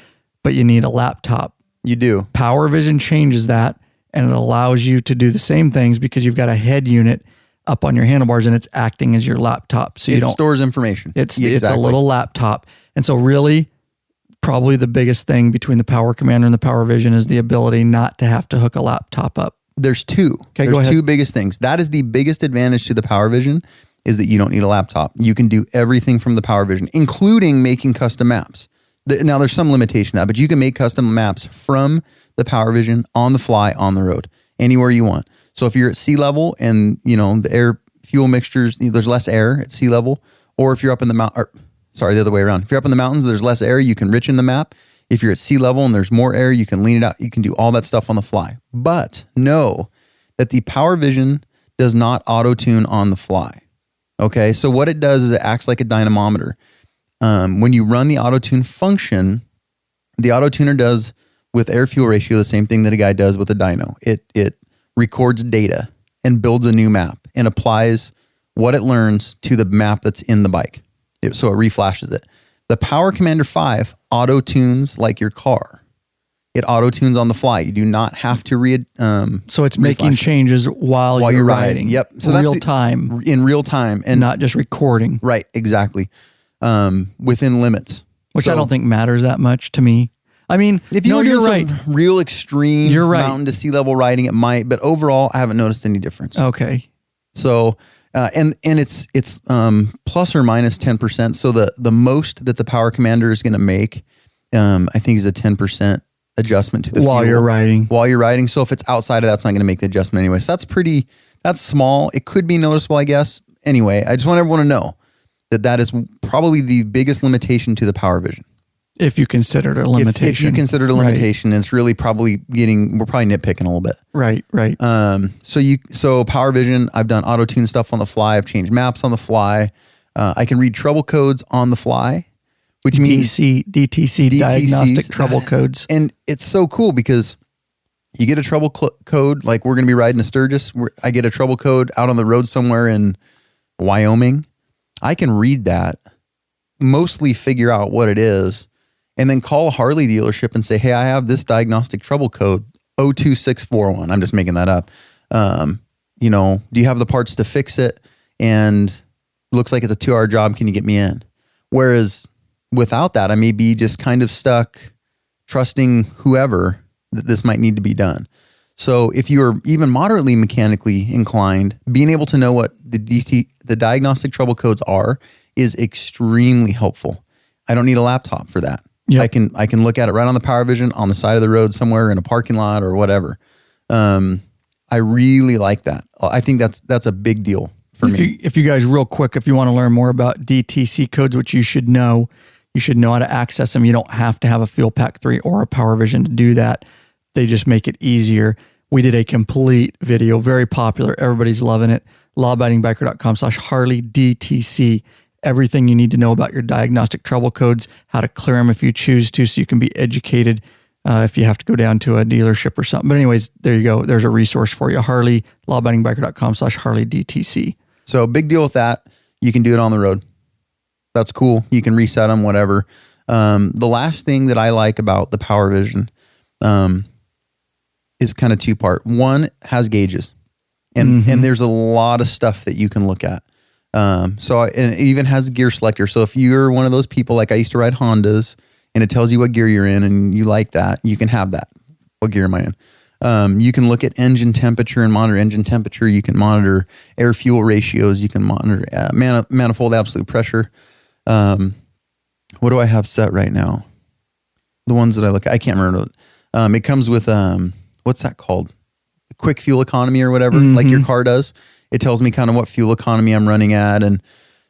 but you need a laptop. You do. Power Vision changes that, and it allows you to do the same things because you've got a head unit up on your handlebars and it's acting as your laptop. So it stores information. It's a little laptop. And so really probably the biggest thing between the Power Commander and the Power Vision is the ability not to have to hook a laptop up. There's two. Okay, There's two biggest things. That is the biggest advantage to the Power Vision, is that you don't need a laptop. You can do everything from the Power Vision, including making custom maps. Now there's some limitation to that, but you can make custom maps from the Power Vision on the fly, on the road, anywhere you want. So if you're at sea level and the air fuel mixtures, there's less air at sea level, or if you're up in the the other way around. If you're up in the mountains, there's less air, you can richen the map. If you're at sea level and there's more air, you can lean it out. You can do all that stuff on the fly. But know that the Power Vision does not auto-tune on the fly. Okay, so what it does is it acts like a dynamometer. When you run the auto-tune function, the auto-tuner does with air-fuel ratio the same thing that a guy does with a dyno. It records data and builds a new map and applies what it learns to the map that's in the bike. So it reflashes it. The Power Commander 5 auto-tunes like your car. It auto-tunes on the fly. You do not have to so it's making changes while you're riding. Yep. So real time. In real time. And not just recording. Right, exactly. Within limits. Which I don't think matters that much to me. I mean, if you were doing some real extreme mountain to sea level riding, it might, but overall, I haven't noticed any difference. Okay. So, and it's plus or minus 10%. So the most that the Power Commander is going to make, I think is a 10% adjustment to the while fuel. While you're riding. So if it's outside of that's not going to make the adjustment anyway. So that's small. It could be noticeable, I guess. Anyway, I just want everyone to know that is probably the biggest limitation to the Power Vision. If you consider it a limitation. If you consider it a limitation, it's really probably we're probably nitpicking a little bit. Right. So Power Vision, I've done auto-tune stuff on the fly. I've changed maps on the fly. I can read trouble codes on the fly, which means DTC diagnostic trouble codes. And it's so cool because you get a trouble code, like we're going to be riding a Sturgis. I get a trouble code out on the road somewhere in Wyoming. I can read that, mostly figure out what it is, and then call a Harley dealership and say, hey, I have this diagnostic trouble code 02641. I'm just making that up. Do you have the parts to fix it? And it looks like it's a 2-hour job. Can you get me in? Whereas without that, I may be just kind of stuck trusting whoever that this might need to be done. So if you're even moderately mechanically inclined, being able to know what the diagnostic trouble codes are is extremely helpful. I don't need a laptop for that. Yep. I can look at it right on the Power Vision on the side of the road somewhere in a parking lot or whatever. I really like that. I think that's a big deal for me. If you guys, real quick, if you want to learn more about DTC codes, which you should know how to access them. You don't have to have a Fuelpak 3 or a Power Vision to do that. They just make it easier. We did a complete video, very popular. Everybody's loving it. lawabidingbiker.com/HarleyDTC. Everything you need to know about your diagnostic trouble codes, how to clear them if you choose to, so you can be educated if you have to go down to a dealership or something. But anyways, there you go. There's a resource for you. lawabidingbiker.com/HarleyDTC. So big deal with that. You can do it on the road. That's cool. You can reset them, whatever. The last thing that I like about the Power Vision is kind of two-part. One, has gauges. And there's a lot of stuff that you can look at. And it even has a gear selector. So if you're one of those people, like I used to ride Hondas, and it tells you what gear you're in and you like that, you can have that. What gear am I in? You can look at engine temperature and monitor engine temperature. You can monitor air fuel ratios. You can monitor manifold absolute pressure. What do I have set right now? The ones that I look at, I can't remember. It comes with what's that called? Quick fuel economy or whatever, like your car does. It tells me kind of what fuel economy I'm running at. And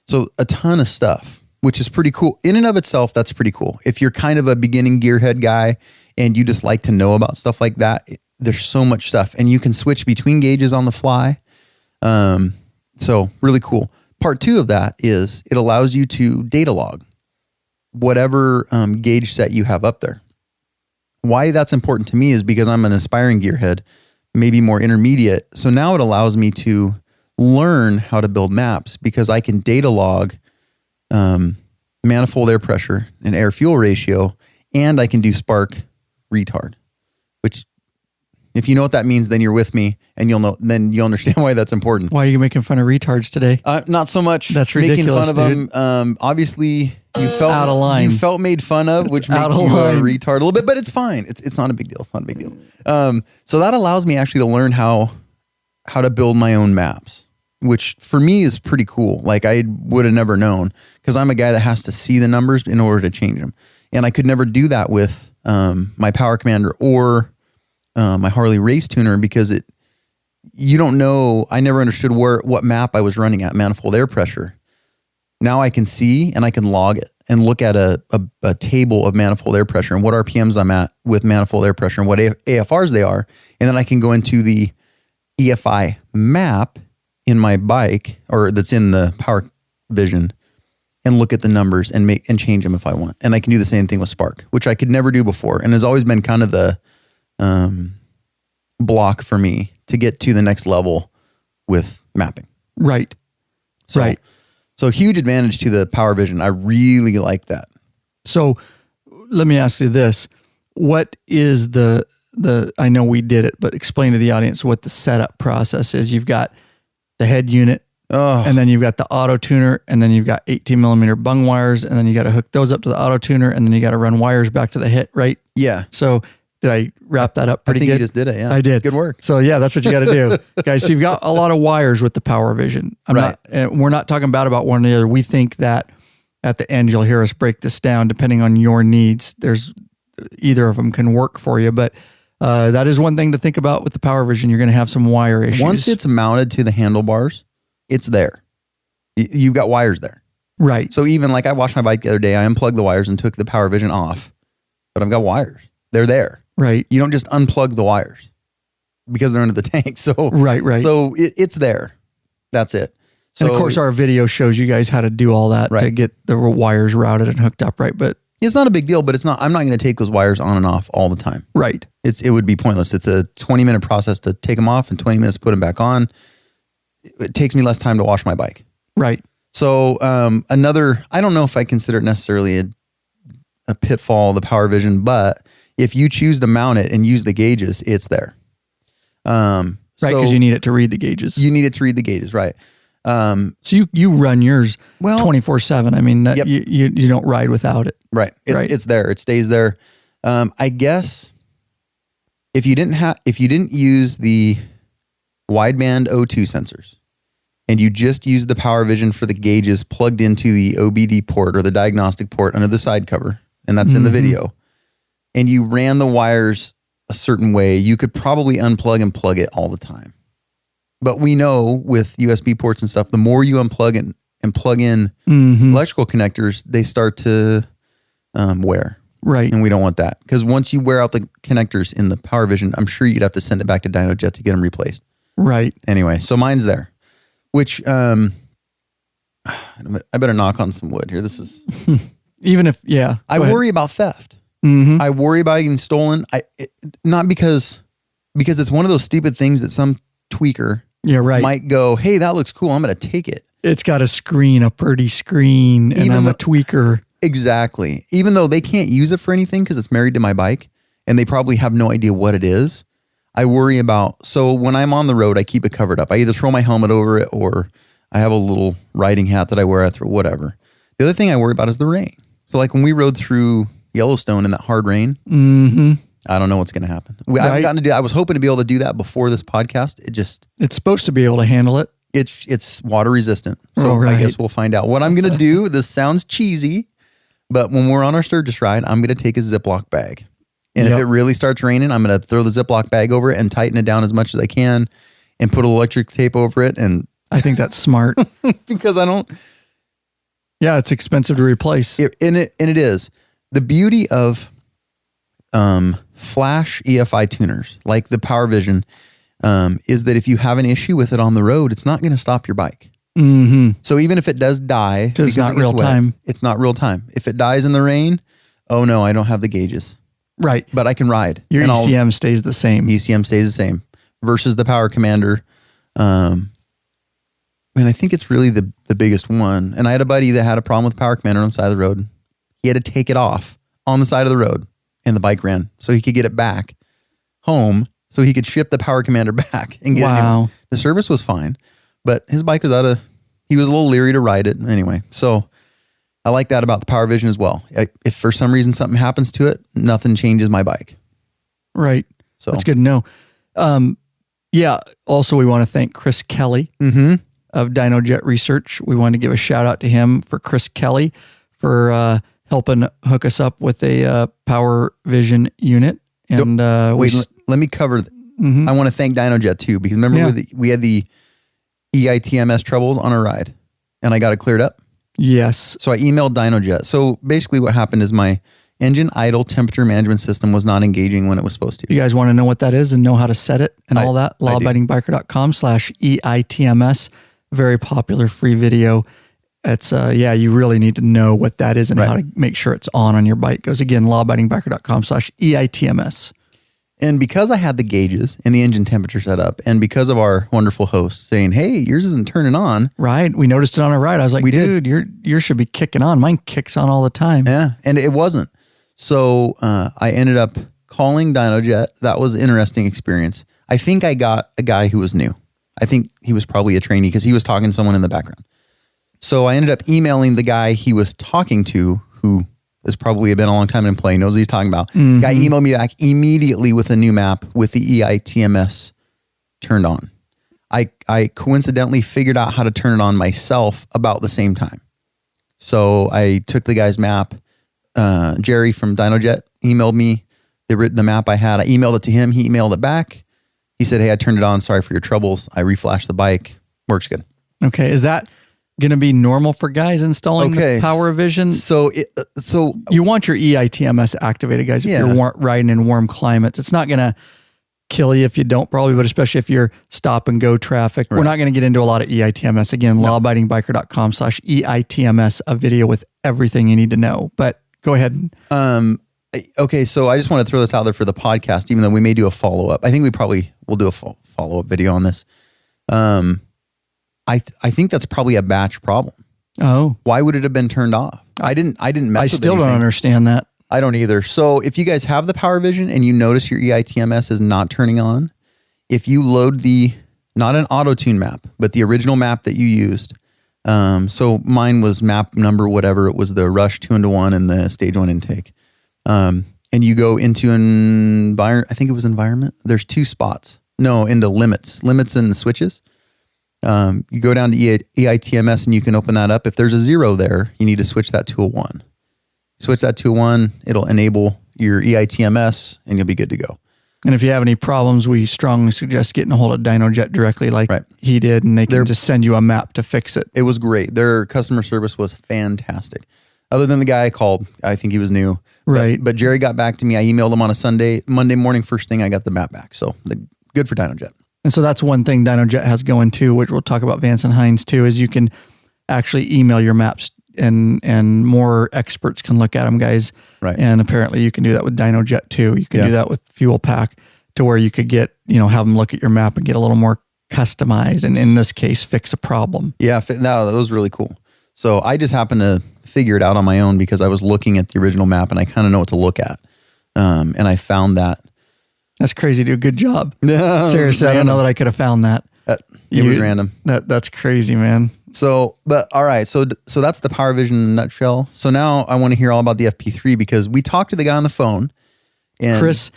so a ton of stuff, which is pretty cool. In and of itself, that's pretty cool. If you're kind of a beginning gearhead guy and you just like to know about stuff like that, there's so much stuff. And you can switch between gauges on the fly. So really cool. Part 2 of that is it allows you to data log whatever gauge set you have up there. Why that's important to me is because I'm an aspiring gearhead, maybe more intermediate. So now it allows me to learn how to build maps because I can data log manifold air pressure and air fuel ratio, and I can do spark retard, which if you know what that means, then you're with me and then you'll understand why that's important. Why are you making fun of retards today? Not so much that's ridiculous, making fun of them. Obviously you felt out of line. You felt made fun of, which makes you a retard a little bit, but it's fine. It's not a big deal. It's not a big deal. So that allows me actually to learn how to build my own maps, which for me is pretty cool. Like I would have never known because I'm a guy that has to see the numbers in order to change them. And I could never do that with my Power Commander or my Harley race tuner because you don't know. I never understood what map I was running at manifold air pressure. Now I can see and I can log it and look at a table of manifold air pressure and what RPMs I'm at with manifold air pressure and what AFRs they are. And then I can go into the EFI map in my bike or that's in the Power Vision and look at the numbers and change them if I want. And I can do the same thing with Spark, which I could never do before. And has always been kind of the block for me to get to the next level with mapping. Right. So huge advantage to the Power Vision. I really like that. So let me ask you this. What is I know we did it, but explain to the audience what the setup process is. You've got the head unit, and then you've got the auto tuner, and then you've got 18 millimeter bung wires, and then you got to hook those up to the auto tuner, and then you got to run wires back to the hit, right? Yeah. So did I wrap that up pretty good? I think you just did it, yeah. I did. Good work. So yeah, that's what you got to do. Guys, so you've got a lot of wires with the Power Vision. We're not talking bad about one or the other. We think that at the end, you'll hear us break this down depending on your needs. Either of them can work for you, but that is one thing to think about with the Power Vision. You're going to have some wire issues. Once it's mounted to the handlebars, it's there. You've got wires there. Right. So even like I washed my bike the other day, I unplugged the wires and took the Power Vision off, but I've got wires. They're there. Right. You don't just unplug the wires because they're under the tank. So right. So it's there. That's it. So, and of course, our video shows you guys how to do all that to get the wires routed and hooked up, right? But it's not a big deal. But I'm not going to take those wires on and off all the time. Right. It would be pointless. It's a 20-minute process to take them off and 20 minutes to put them back on. It takes me less time to wash my bike. Right. So I don't know if I consider it necessarily a pitfall, the Power Vision, but if you choose to mount it and use the gauges, it's there. Right, because you need it to read the gauges. You need it to read the gauges, right. So you run yours 24/7. I mean, yep. you don't ride without it. Right. It's there. It stays there. I guess if you didn't use the wideband O2 sensors and you just use the Power Vision for the gauges plugged into the OBD port or the diagnostic port under the side cover, and that's in the video, and you ran the wires a certain way, you could probably unplug and plug it all the time. But we know with USB ports and stuff, the more you unplug and plug in electrical connectors, they start to wear. Right. And we don't want that. Because once you wear out the connectors in the Power Vision, I'm sure you'd have to send it back to Dynojet to get them replaced. Right. Anyway, so mine's there. Which, I better knock on some wood here. This is... Even if, yeah. I worry about theft. I worry about getting stolen. Not because it's one of those stupid things that some tweaker might go, hey, that looks cool, I'm going to take it. It's got a pretty screen, and I'm a tweaker. Exactly. Even though they can't use it for anything because it's married to my bike, and they probably have no idea what it is. I worry about, so when I'm on the road, I keep it covered up. I either throw my helmet over it or I have a little riding hat that I wear through whatever. The other thing I worry about is the rain. So like when we rode through Yellowstone in that hard rain, I don't know what's going to happen. I haven't gotten to do. I was hoping to be able to do that before this podcast. It's supposed to be able to handle it. It's water resistant. So I guess we'll find out. What I'm going to do, this sounds cheesy, but when we're on our Sturgis ride, I'm going to take a Ziploc bag And if it really starts raining, I'm going to throw the Ziploc bag over it and tighten it down as much as I can and put electric tape over it. And I think that's smart. because I don't. Yeah, it's expensive to replace. And it is. The beauty of flash EFI tuners, like the Power Vision, is that if you have an issue with it on the road, it's not going to stop your bike. Mm-hmm. So even if it does die, because it's not real time. It's not real time. If it dies in the rain, oh no, I don't have the gauges. Right. But I can ride. Your ECM stays the same. ECM stays the same versus the Power Commander. And I think it's really the biggest one. And I had a buddy that had a problem with Power Commander on the side of the road. He had to take it off on the side of the road and the bike ran so he could get it back home so he could ship the Power Commander back and get it new. The service was fine, but his bike was he was a little leery to ride it anyway. So I like that about the Power Vision as well. If for some reason something happens to it, nothing changes my bike. Right. So that's good to know. Also we want to thank Chris Kelly of Dynojet Research. We want to give a shout out to him for Chris Kelly for helping hook us up with a Power Vision unit. And let me cover. I want to thank Dynojet too, because remember we had the EITMS troubles on our ride, and I got it cleared up. Yes. So I emailed Dynojet. So basically, what happened is my engine idle temperature management system was not engaging when it was supposed to. You guys want to know what that is and know how to set it and all that? lawabidingbiker.com/EITMS. Very popular free video. It's you really need to know what that is and how to make sure it's on your bike. Goes again, lawabidingbiker.com/EITMS. And because I had the gauges and the engine temperature set up, and because of our wonderful host saying, "Hey, yours isn't turning on," right? We noticed it on our ride. I was like, "Dude, yours should be kicking on. Mine kicks on all the time." Yeah, and it wasn't. So I ended up calling Dynojet. That was an interesting experience. I think I got a guy who was new. I think he was probably a trainee because he was talking to someone in the background. So I ended up emailing the guy he was talking to, who has probably been a long time in play, knows what he's talking about. Guy emailed me back immediately with a new map with the EITMS turned on. I coincidentally figured out how to turn it on myself about the same time. So I took the guy's map. Jerry from Dynojet emailed me the map I had. I emailed it to him. He emailed it back. He said, "Hey, I turned it on. Sorry for your troubles. I reflashed the bike. Works good." Okay. Is that going to be normal for guys installing the Power Vision? So you want your EITMS activated, guys, if you're riding in warm climates. It's not going to kill you if you don't, probably, but especially if you're stop and go traffic. Right. We're not going to get into a lot of EITMS. Again, lawabidingbiker.com/EITMS, a video with everything you need to know. But go ahead. Okay, so I just want to throw this out there for the podcast, even though we may do a follow-up. I think we probably will do a follow-up video on this. I think that's probably a batch problem. Oh. Why would it have been turned off? I didn't mess with anything. I still don't understand that. I don't either. So if you guys have the Power Vision and you notice your EITMS is not turning on, if you load not an auto-tune map, but the original map that you used, so mine was map number whatever, it was the Rush 2-1 and the Stage 1 intake. And you go into I think it was environment. There's two spots. No, into limits and switches. You go down to EITMS and you can open that up. If there's a 0 there, you need to switch that to a 1. Switch that to a 1, it'll enable your EITMS and you'll be good to go. And if you have any problems, we strongly suggest getting a hold of Dynojet directly like he did, and they can just send you a map to fix it. It was great. Their customer service was fantastic. Other than the guy I called, I think he was new. Right. But Jerry got back to me. I emailed him on a Sunday. Monday morning, first thing, I got the map back. So good for Dynojet. And so that's one thing Dynojet has going too, which we'll talk about Vance and Hines too, is you can actually email your maps and more experts can look at them, guys. Right. And apparently you can do that with Dynojet too. You can do that with Fuelpak to where you could get, have them look at your map and get a little more customized. And in this case, fix a problem. Yeah. That was really cool. So I just happened to figure it out on my own because I was looking at the original map and I kind of know what to look at. And I found that. That's crazy, dude. Good job. Seriously, I don't know that I could have found that. It was random. That's crazy, man. So, but all right. So that's the Power Vision in a nutshell. So now I want to hear all about the FP3 because we talked to the guy on the phone. And Chris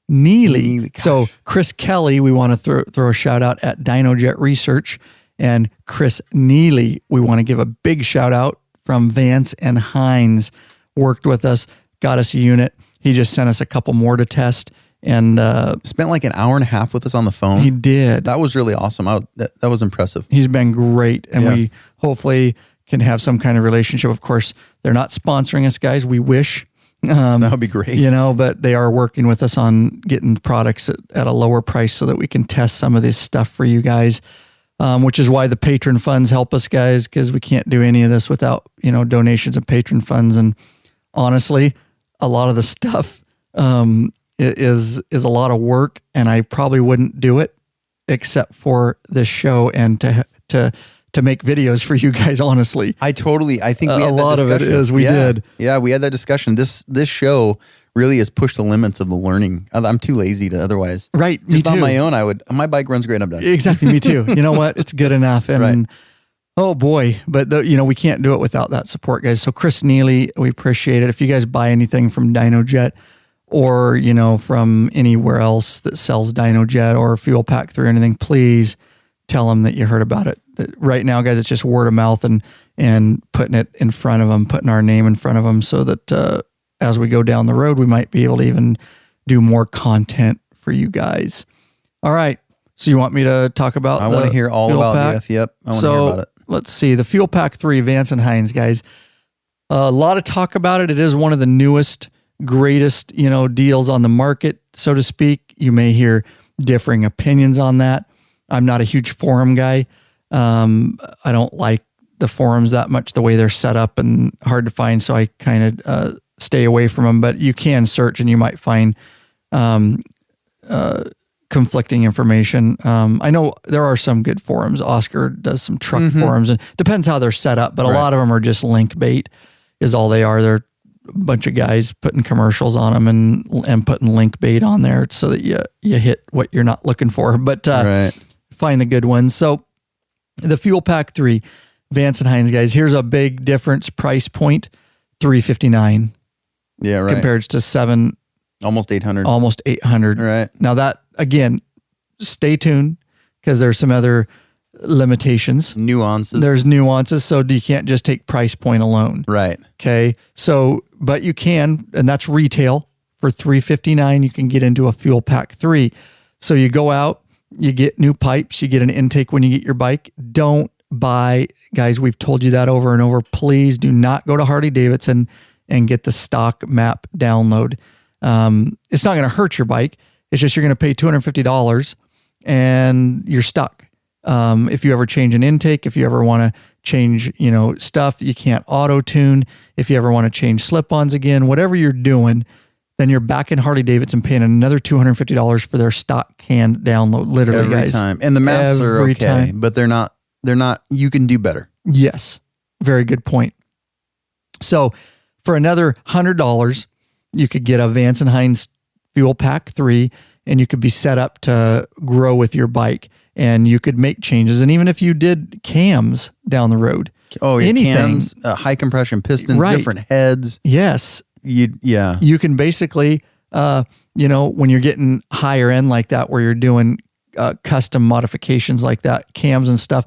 Neely. So Chris Kelly, we want to throw a shout out at Dynojet Research. And Chris Neely, we want to give a big shout out from Vance and Hines. Worked with us, got us a unit. He just sent us a couple more to test, and spent like an hour and a half with us on the phone. He did. That was really awesome. That was impressive. He's been great, and we hopefully can have some kind of relationship. Of course, they're not sponsoring us, guys. We wish. That would be great. But they are working with us on getting products at a lower price so that we can test some of this stuff for you guys, which is why the patron funds help us, guys, because we can't do any of this without, donations and patron funds. And honestly, a lot of the stuff is a lot of work, and I probably wouldn't do it except for this show and to make videos for you guys, honestly. I think we had that discussion. A lot of it is we did. Yeah, we had that discussion. This show really has pushed the limits of the learning. I'm too lazy to otherwise. Right, me Just too. on my own, my bike runs great, I'm done. Exactly, me too. You know what? It's good enough. And oh boy, but we can't do it without that support, guys. So Chris Neely, we appreciate it. If you guys buy anything from Dynojet or, from anywhere else that sells Dynojet or Fuelpak 3 or anything, please tell them that you heard about it. Right now, guys, it's just word of mouth and putting it in front of them, putting our name in front of them so that as we go down the road, we might be able to even do more content for you guys. All right. So you want me to talk about I want to hear all about the Yep. I want to hear about it. Let's see. The Fuelpak 3, Vance and Hines, guys. A lot of talk about it. It is one of the newest, greatest, deals on the market, so to speak. You may hear differing opinions on that. I'm not a huge forum guy. I don't like the forums that much, the way they're set up and hard to find. So I kind of stay away from them, but you can search and you might find conflicting information. I know there are some good forums. Oscar does some truck forums, and depends how they're set up, but a lot of them are just link bait is all they are. They're a bunch of guys putting commercials on them and putting link bait on there so that you hit what you're not looking for, but find the good ones. So the Fuelpak 3, Vance and Hines, guys, here's a big difference price point, $359. Yeah, right. Compared to $700. Almost $800. Almost $800. Right. Now that, again, stay tuned because there's some other limitations. Nuances. There's nuances, so you can't just take price point alone. Right. Okay. So, but you can, and that's retail for $359. You can get into a Fuelpak 3. So you go out, you get new pipes, you get an intake when you get your bike. Don't buy, guys, we've told you that over and over. Please do not go to Harley Davidson and get the stock map download. It's not going to hurt your bike. It's just you're going to pay $250 and you're stuck. If you ever change an intake, if you ever want to change, stuff, you can't auto tune. If you ever want to change slip-ons again, whatever you're doing, then you're back in Harley Davidson paying another $250 for their stock canned download, literally, every guys. Time. And the maps are okay, time. But they're not, you can do better. Yes. Very good point. So for another $100, you could get a Vance and Hines Fuelpak 3, and you could be set up to grow with your bike, and you could make changes. And even if you did cams down the road, cams, high compression pistons, different heads. Yes. You can basically, when you're getting higher end like that, where you're doing custom modifications like that, cams and stuff,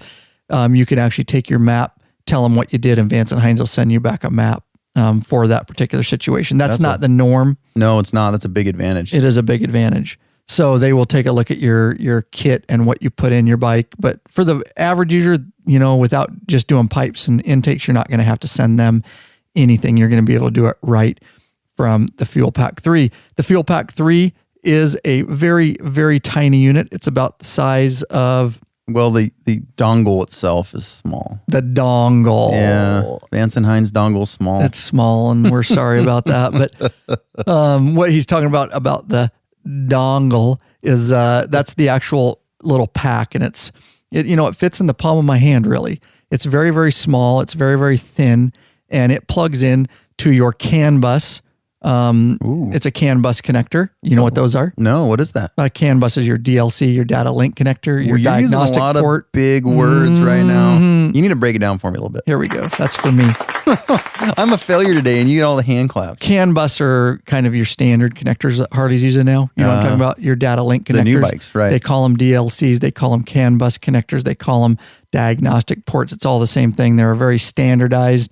you can actually take your map, tell them what you did, and Vance and Hines will send you back a map for that particular situation. That's not the norm. No, it's not. That's a big advantage. It is a big advantage. So they will take a look at your kit and what you put in your bike. But for the average user, without just doing pipes and intakes, you're not going to have to send them anything. You're going to be able to do it right from the Fuelpak 3. The Fuelpak 3 is a very, very tiny unit. It's about the size of... Well, the dongle itself is small. The dongle. Yeah. Vance and Hines dongle small. It's small, and we're sorry about that. But what he's talking about the dongle is that's the actual little pack, and it fits in the palm of my hand, really. It's very, very small. It's very, very thin, and it plugs in to your CAN bus. It's a CAN bus connector. You know what those are? No, what is that? CAN bus is your DLC, your data link connector, your diagnostic using a lot port. Of big words right now. You need to break it down for me a little bit. Here we go. That's for me. I'm a failure today, and you get all the hand claps. CAN bus are kind of your standard connectors that Harley's using now. You know what I'm talking about? Your data link connectors. The new bikes, right. They call them DLCs. They call them CAN bus connectors. They call them diagnostic ports. It's all the same thing. They're a very standardized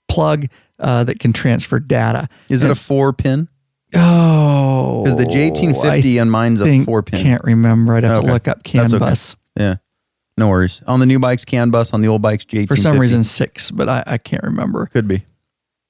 plug that can transfer data. Is it a 4-pin? Oh. Because the J1850 on mine's a 4-pin. Can't remember. I'd have to look up CAN bus. Okay. Yeah. No worries. On the new bikes, CAN bus. On the old bikes, J1850. For some reason, 6, but I can't remember. Could be.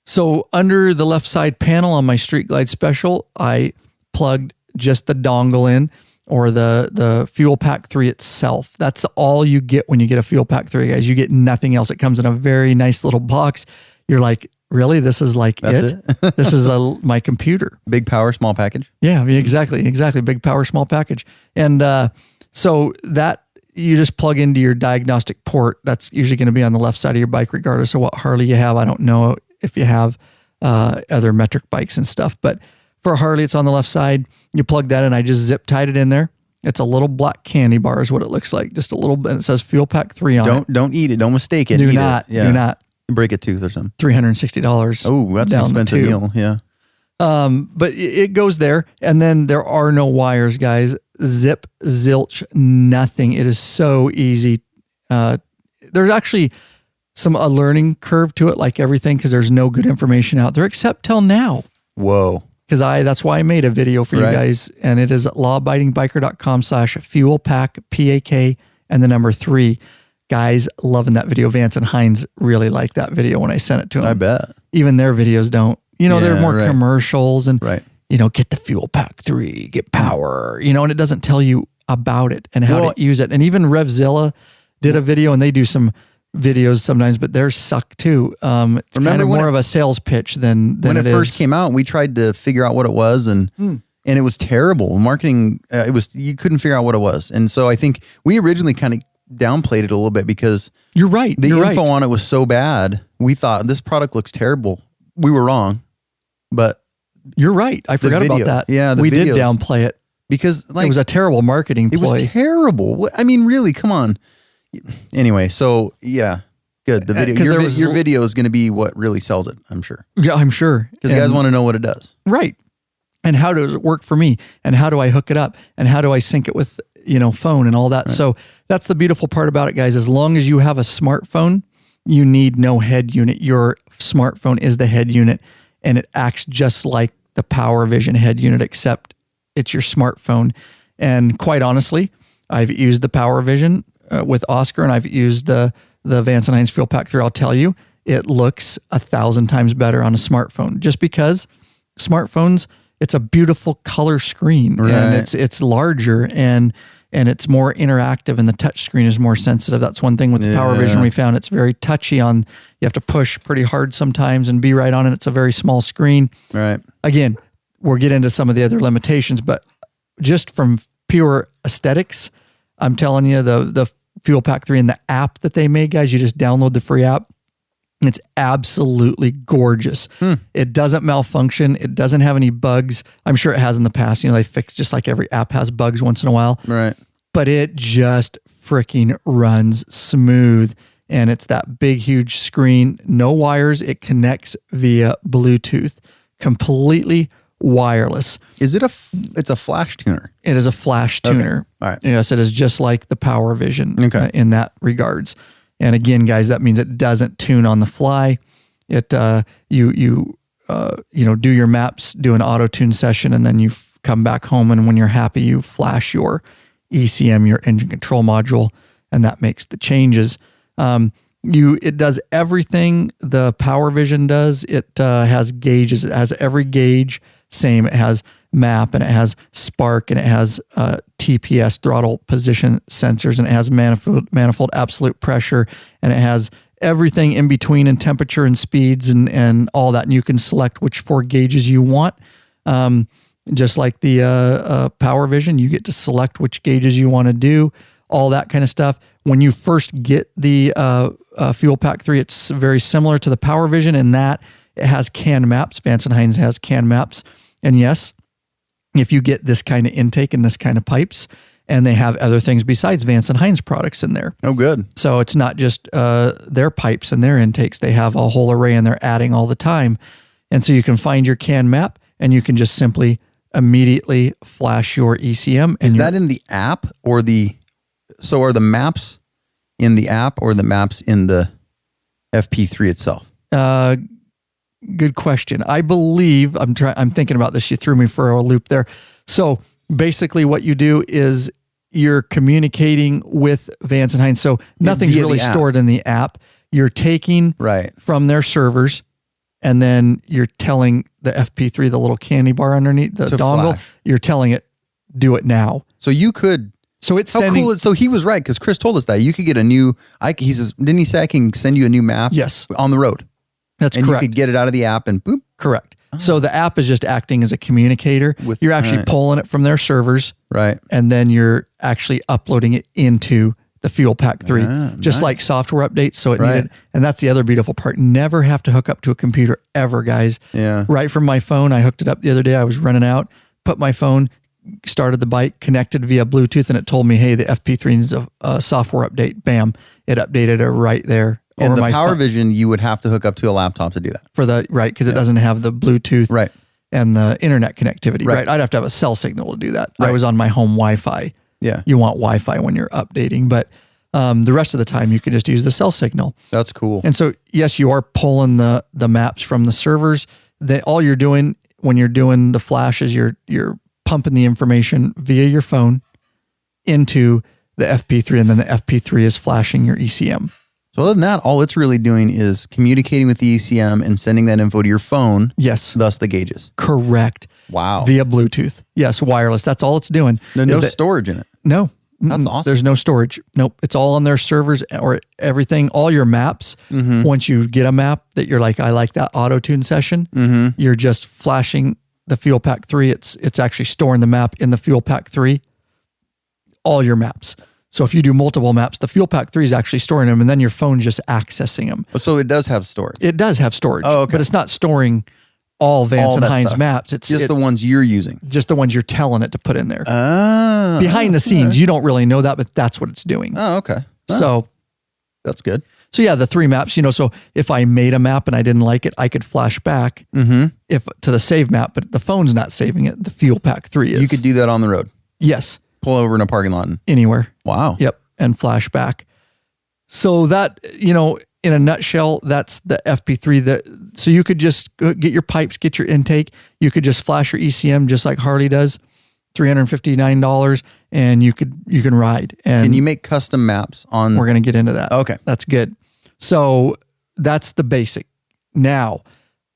So under the left side panel on my Street Glide Special, I plugged just the dongle in, or the Fuelpak 3 itself. That's all you get when you get a Fuelpak 3, guys. You get nothing else. It comes in a very nice little box. You're like, really? This is like it? This is my computer. Big power, small package? Yeah, exactly. Big power, small package. And so that you just plug into your diagnostic port. That's usually going to be on the left side of your bike, regardless of what Harley you have. I don't know if you have other metric bikes and stuff, but for a Harley, it's on the left side. You plug that in. I just zip tied it in there. It's a little black candy bar is what it looks like. Just a little bit. It says Fuelpak 3 on it. Don't eat it. Don't mistake it. Do not. Break a tooth or something. $360. Oh, that's an expensive meal. Yeah. But it goes there, and then there are no wires, guys. Zip, zilch, nothing. It is so easy. There's actually a learning curve to it, like everything, because there's no good information out there except till now. Whoa. Because that's why I made a video for you guys, and it is at lawabidingbiker.com/Fuelpak, PAK, and the number 3. Guys, loving that video. Vance and Hines really liked that video when I sent it to them. I bet. Even their videos don't. They're more commercials and, get the Fuelpak 3, get power, and it doesn't tell you about it and how to use it. And even RevZilla did a video, and they do some videos sometimes, but theirs suck too. It's kind of more of a sales pitch than when it first came out. We tried to figure out what it was, and it was terrible marketing. You couldn't figure out what it was, and so I think we originally kind of downplayed it a little bit because you're right. The info on it was so bad. We thought this product looks terrible. We were wrong, but you're right. I forgot about that. Yeah, we did downplay it because it was a terrible marketing play. It was terrible. I mean, really, come on. Anyway, so yeah, good. The video, your video is going to be what really sells it, I'm sure. Yeah, I'm sure. Because you guys want to know what it does. Right. And how does it work for me? And how do I hook it up? And how do I sync it with, phone and all that? Right. So that's the beautiful part about it, guys. As long as you have a smartphone, you need no head unit. Your smartphone is the head unit, and it acts just like the Power Vision head unit, except it's your smartphone. And quite honestly, I've used the Power Vision with Oscar, and I've used the Vance and Hines Fuelpak 3. I'll tell you, it looks 1,000 times better on a smartphone, just because smartphones, it's a beautiful color screen, and it's larger and it's more interactive, and the touch screen is more sensitive. That's one thing with the Power Vision we found. It's very touchy you have to push pretty hard sometimes and be right on it. It's a very small screen. Right. Again, we'll get into some of the other limitations, but just from pure aesthetics, I'm telling you, the Fuelpak 3 and the app that they made, guys, you just download the free app. It's absolutely gorgeous. It doesn't malfunction. It doesn't have any bugs. I'm sure it has in the past. They fix, just like every app has bugs once in a while. Right. But it just freaking runs smooth. And it's that big, huge screen. No wires. It connects via Bluetooth. Completely wireless. Is it it's a flash tuner? It is a flash tuner. All right. Yes, it is just like the Power Vision in that regards. And again, guys, that means it doesn't tune on the fly. It you do your maps, do an auto tune session, and then you come back home. And when you're happy, you flash your ECM, your engine control module, and that makes the changes. It does everything the Power Vision does. It has gauges. It has every gauge same. It has map, and it has spark, and it has TPS, throttle position sensors, and it has manifold absolute pressure, and it has everything in between, and temperature and speeds and all that. And you can select which 4 gauges you want. Just like the Power Vision, you get to select which gauges you want to do, all that kind of stuff. When you first get the Fuelpak 3, it's very similar to the Power Vision in that it has CAN maps. Vance and Hines has CAN maps. And yes, if you get this kind of intake and this kind of pipes, and they have other things besides Vance and Hines products in there. Oh, good. So it's not just their pipes and their intakes. They have a whole array, and they're adding all the time. And so you can find your CAN map, and you can just simply immediately flash your ECM. And is that in the app or so are the maps in the app or the maps in the FP3 itself? good question. I believe I'm thinking about this. You threw me for a loop there. So basically what you do is you're communicating with Vance and Hines. So nothing's really stored in the app. You're taking from their servers, and then you're telling the FP3, the little candy bar underneath the dongle, you're telling it, do it now. So you could. So it's sending. Cool. So he was right, because Chris told us that you could get a new. He says, didn't he say I can send you a new map? Yes, on the road. That's correct. And you could get it out of the app and boop. Correct. Oh. So the app is just acting as a communicator. You're actually pulling it from their servers, right? And then you're actually uploading it into the Fuelpak 3, just like software updates. So it needed, and that's the other beautiful part. Never have to hook up to a computer ever, guys. Yeah. Right from my phone. I hooked it up the other day. I was running out, put my phone, started the bike, connected via Bluetooth, and it told me, hey, the FP3 needs a software update. Bam. It updated it right there. And the Power Vision, you would have to hook up to a laptop to do that. Because it doesn't have the Bluetooth and the internet connectivity. Right. I'd have to have a cell signal to do that. I was on my home Wi-Fi. Yeah. You want Wi-Fi when you're updating, but the rest of the time you can just use the cell signal. That's cool. And so, yes, you are pulling the maps from the servers. All you're doing when you're doing the flash is you're pumping the information via your phone into the FP3, and then the FP3 is flashing your ECM. So other than that, all it's really doing is communicating with the ECM and sending that info to your phone. Yes. Thus the gauges. Correct. Wow. Via Bluetooth. Yes, wireless. That's all it's doing. No storage in it. No. That's awesome. There's no storage. Nope. It's all on their servers or everything. All your maps, once you get a map that you're like, I like that auto-tune session, you're just flashing the Fuelpak 3. It's actually storing the map in the Fuelpak 3. All your maps. So if you do multiple maps, the Fuelpak 3 is actually storing them, and then your phone's just accessing them. So it does have storage. It does have storage. Oh, okay. But it's not storing all Vance and Hines maps. It's just the ones you're using. Just the ones you're telling it to put in there. Oh. Behind the scenes, you don't really know that, but that's what it's doing. Oh, okay. Oh, so that's good. So yeah, the 3 maps, so if I made a map and I didn't like it, I could flash back if to the save map, but the phone's not saving it. The Fuelpak 3 is. You could do that on the road. Yes. Pull over in a parking lot. Anywhere. Wow. Yep. And flash back. So that, in a nutshell, that's the FP3. So you could just get your pipes, get your intake. You could just flash your ECM just like Harley does, $359, and you can ride. And you make custom maps on. We're going to get into that. Okay. That's good. So that's the basic. Now,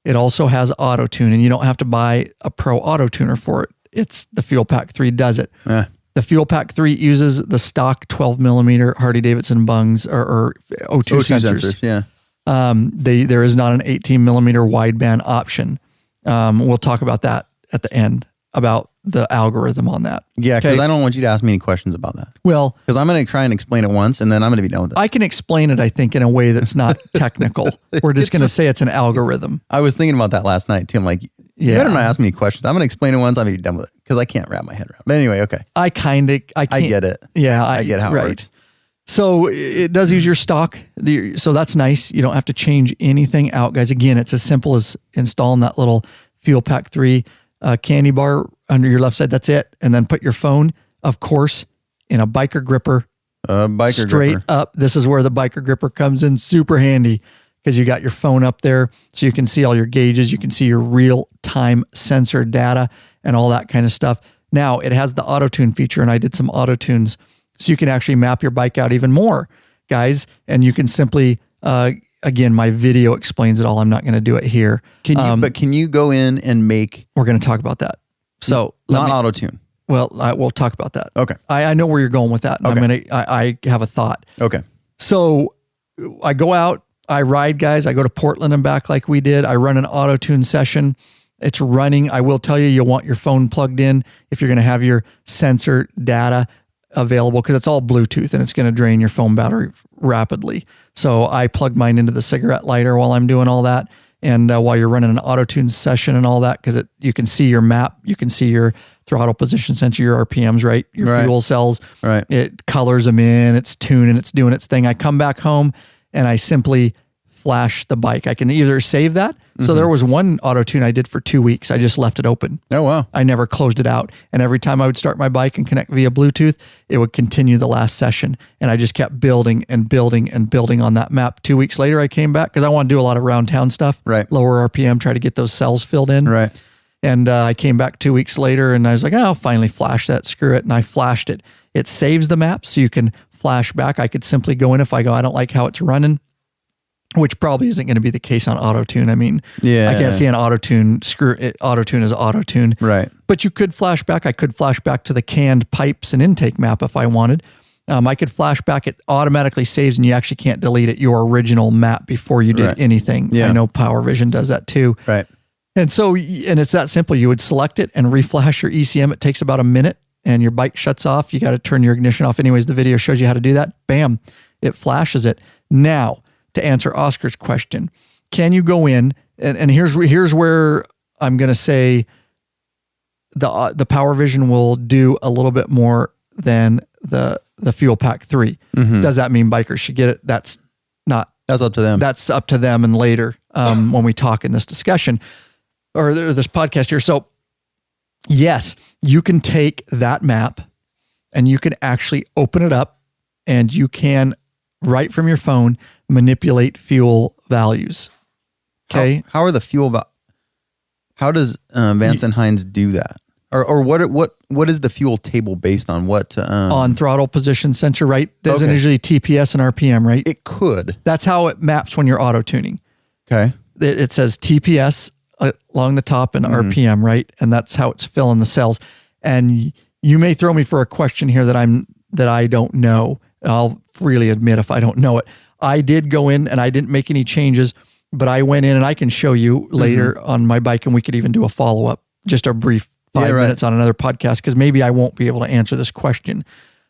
it also has auto tune, and you don't have to buy a pro auto tuner for it. It's the Fuelpak 3 does it. The Fuelpak 3 uses the stock 12 millimeter Harley Davidson bungs or O2 sensors. Yeah. There is not an 18 millimeter wideband option. We'll talk about that at the end, about the algorithm on that. Yeah, because I don't want you to ask me any questions about that. Well, because I'm going to try and explain it once, and then I'm going to be done with it. I can explain it, I think, in a way that's not technical. We're just going to say it's an algorithm. I was thinking about that last night too. I'm like, you better not ask me any questions. I'm going to explain it once. I'm going to be done with it because I can't wrap my head around. But anyway, okay. I get it. Yeah, I get how it works. So it does use your stock. So that's nice. You don't have to change anything out, guys. Again, it's as simple as installing that little Fuelpak 3 candy bar under your left side. That's it. And then put your phone, of course, in a biker gripper. Straight up. This is where the biker gripper comes in super handy, because you got your phone up there so you can see all your gauges. You can see your real-time sensor data and all that kind of stuff. Now, it has the auto-tune feature, and I did some auto-tunes, so you can actually map your bike out even more, guys. And you can simply, again, my video explains it all. I'm not going to do it here. Can you go in and make... We're going to talk about that. So not auto-tune. Well, we'll talk about that. Okay. I know where you're going with that. And okay. I have a thought. Okay. So I go out, I ride, guys. I go to Portland and back like we did. I run an auto-tune session. It's running. I will tell you, you'll want your phone plugged in if you're going to have your sensor data available, because it's all Bluetooth and it's going to drain your phone battery rapidly. So I plug mine into the cigarette lighter while I'm doing all that. And while you're running an auto-tune session and all that, because you can see your map, you can see your throttle position sensor, your RPMs, right? Your fuel cells. Right. It colors them in, it's tuning, it's doing its thing. I come back home and I simply flash the bike. I can either save that. So there was one auto tune I did for 2 weeks. I just left it open. Oh, wow. I never closed it out. And every time I would start my bike and connect via Bluetooth, it would continue the last session. And I just kept building and building and building on that map. 2 weeks later, I came back because I want to do a lot of round town stuff. Right. Lower RPM, try to get those cells filled in. Right. And I came back 2 weeks later and I was like, oh, I'll finally flash that. Screw it. And I flashed it. It saves the map so you can flash back. I could simply go in if I go, I don't like how it's running, which probably isn't going to be the case on auto-tune. I mean, I can't see an auto-tune. Screw it. Auto-tune is auto-tune. Right. But you could flash back. I could flash back to the canned pipes and intake map if I wanted. I could flash back. It automatically saves and you actually can't delete it, your original map before you did anything. Yeah. I know Power Vision does that too. Right. And so, and it's that simple. You would select it and reflash your ECM. It takes about a minute and your bike shuts off. You got to turn your ignition off. Anyways, the video shows you how to do that. Bam, it flashes it. Now, to answer Oscar's question, can you go in, and here's where I'm going to say the Power Vision will do a little bit more than the Fuelpak 3. Does that mean bikers should get it? That's up to them. That's up to them and later when we talk in this discussion or this podcast here. So yes, you can take that map and you can actually open it up and you can, right from your phone, manipulate fuel values. Okay. How are the fuel how does Vance and Hines do that? Or what is the fuel table based on? What on throttle position sensor, right? Doesn't usually TPS and RPM, right? It could. That's how it maps when you're auto tuning. Okay. It says TPS along the top and RPM, right? And that's how it's filling the cells. And you may throw me for a question here that I don't know. I'll freely admit if I don't know it. I did go in and I didn't make any changes, but I went in and I can show you later on my bike and we could even do a follow-up, just a brief 5 minutes on another podcast, because maybe I won't be able to answer this question.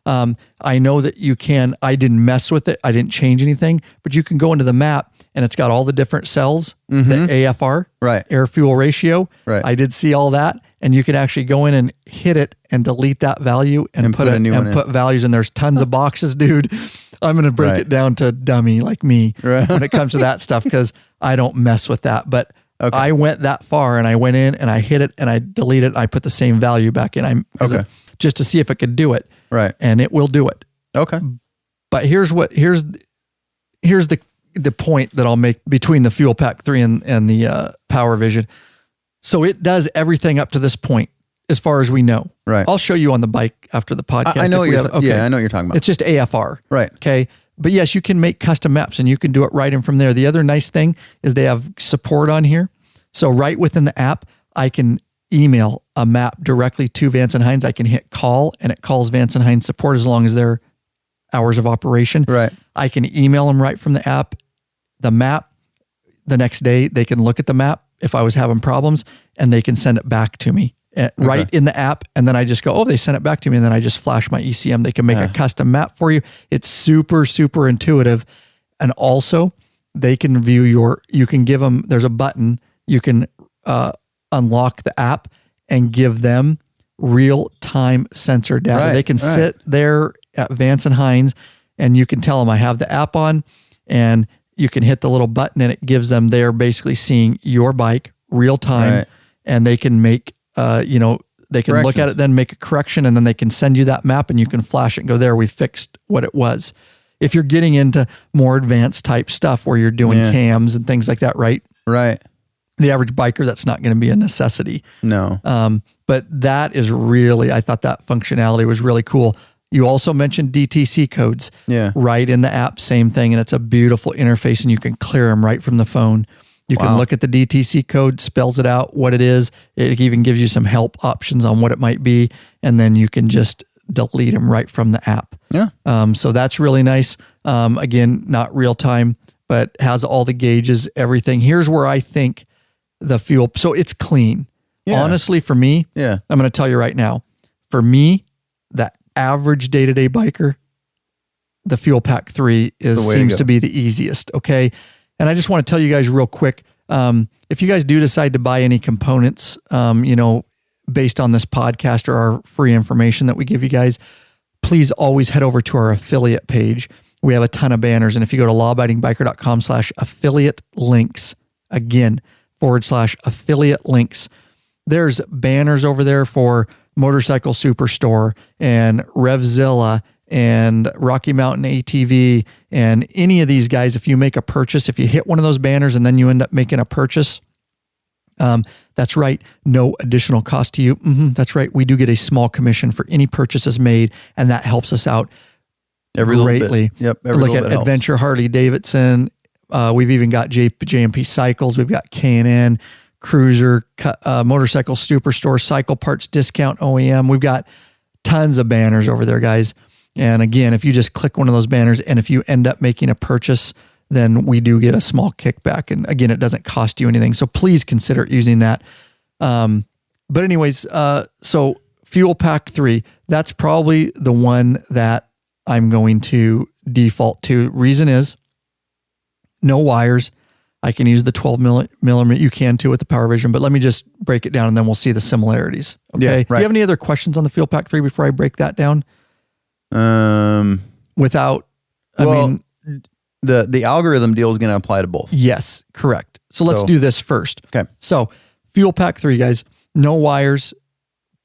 I know that you can, I didn't mess with it. I didn't change anything, but you can go into the map and it's got all the different cells, the AFR, air fuel ratio. Right. I did see all that. And you can actually go in and hit it and delete that value and put values in. There's tons of boxes, dude. I'm going to break it down to dummy like me when it comes to that stuff, because I don't mess with that. But I went that far and I went in and I hit it and I deleted it and I put the same value back in. Just to see if it could do it. Right. And it will do it. Okay. But here's the point that I'll make between the Fuelpak 3 and the Power Vision. So it does everything up to this point, as far as we know. Right. I'll show you on the bike after the podcast. I know what you're talking about. It's just AFR. Right. Okay. But yes, you can make custom maps and you can do it right in from there. The other nice thing is they have support on here. So right within the app, I can email a map directly to Vance and Hines. I can hit call and it calls Vance and Hines support as long as they're hours of operation. Right. I can email them right from the app. The map, the next day, they can look at the map if I was having problems and they can send it back to me right in the app. And then I just go, oh, they sent it back to me. And then I just flash my ECM. They can make a custom map for you. It's super, super intuitive. And also they can view you can give them, there's a button, you can unlock the app and give them real-time sensor data. They can sit there at Vance and Hines and you can tell them I have the app on, and you can hit the little button and it gives them, they're basically seeing your bike real time and they can make, they can look at it, then make a correction, and then they can send you that map and you can flash it and go, there, we fixed what it was. If you're getting into more advanced type stuff where you're doing cams and things like that, right? Right. The average biker, that's not going to be a necessity. No. But that is really, I thought that functionality was really cool. You also mentioned DTC codes. Yeah. Right in the app, same thing. And it's a beautiful interface and you can clear them right from the phone. You can look at the DTC code, spells it out, what it is. It even gives you some help options on what it might be. And then you can just delete them right from the app. Yeah. So that's really nice. Again, not real time, but has all the gauges, everything. Here's where I think the fuel, so it's clean. Yeah. Honestly, for me, I'm going to tell you right now, for me, the average day-to-day biker, the Fuelpak 3 seems to be the easiest. Okay. And I just want to tell you guys real quick, if you guys do decide to buy any components, based on this podcast or our free information that we give you guys, please always head over to our affiliate page. We have a ton of banners. And if you go to lawabidingbiker.com/affiliate links, again, /affiliate links, there's banners over there for Motorcycle Superstore and Revzilla and Rocky Mountain ATV and any of these guys. If you make a purchase, if you hit one of those banners and then you end up making a purchase, that's right, no additional cost to you. That's right. We do get a small commission for any purchases made, and that helps us out greatly. Yep. Look at Adventure, Harley Davidson. We've even got JMP Cycles. We've got K&N, Cruiser, Motorcycle Superstore, Cycle Parts Discount, OEM. We've got tons of banners over there, guys. And again, if you just click one of those banners and if you end up making a purchase, then we do get a small kickback. And again, it doesn't cost you anything. So please consider using that. But anyways, so Fuelpak 3, that's probably the one that I'm going to default to. Reason is no wires. I can use the 12 millimeter. You can too with the Power Vision, but let me just break it down and then we'll see the similarities. Okay. Yeah, right. Do you have any other questions on the Fuelpak 3 before I break that down? Without, I mean, the algorithm deal is going to apply to both. Yes, correct. So let's do this first. Okay. So Fuelpak 3, guys, no wires,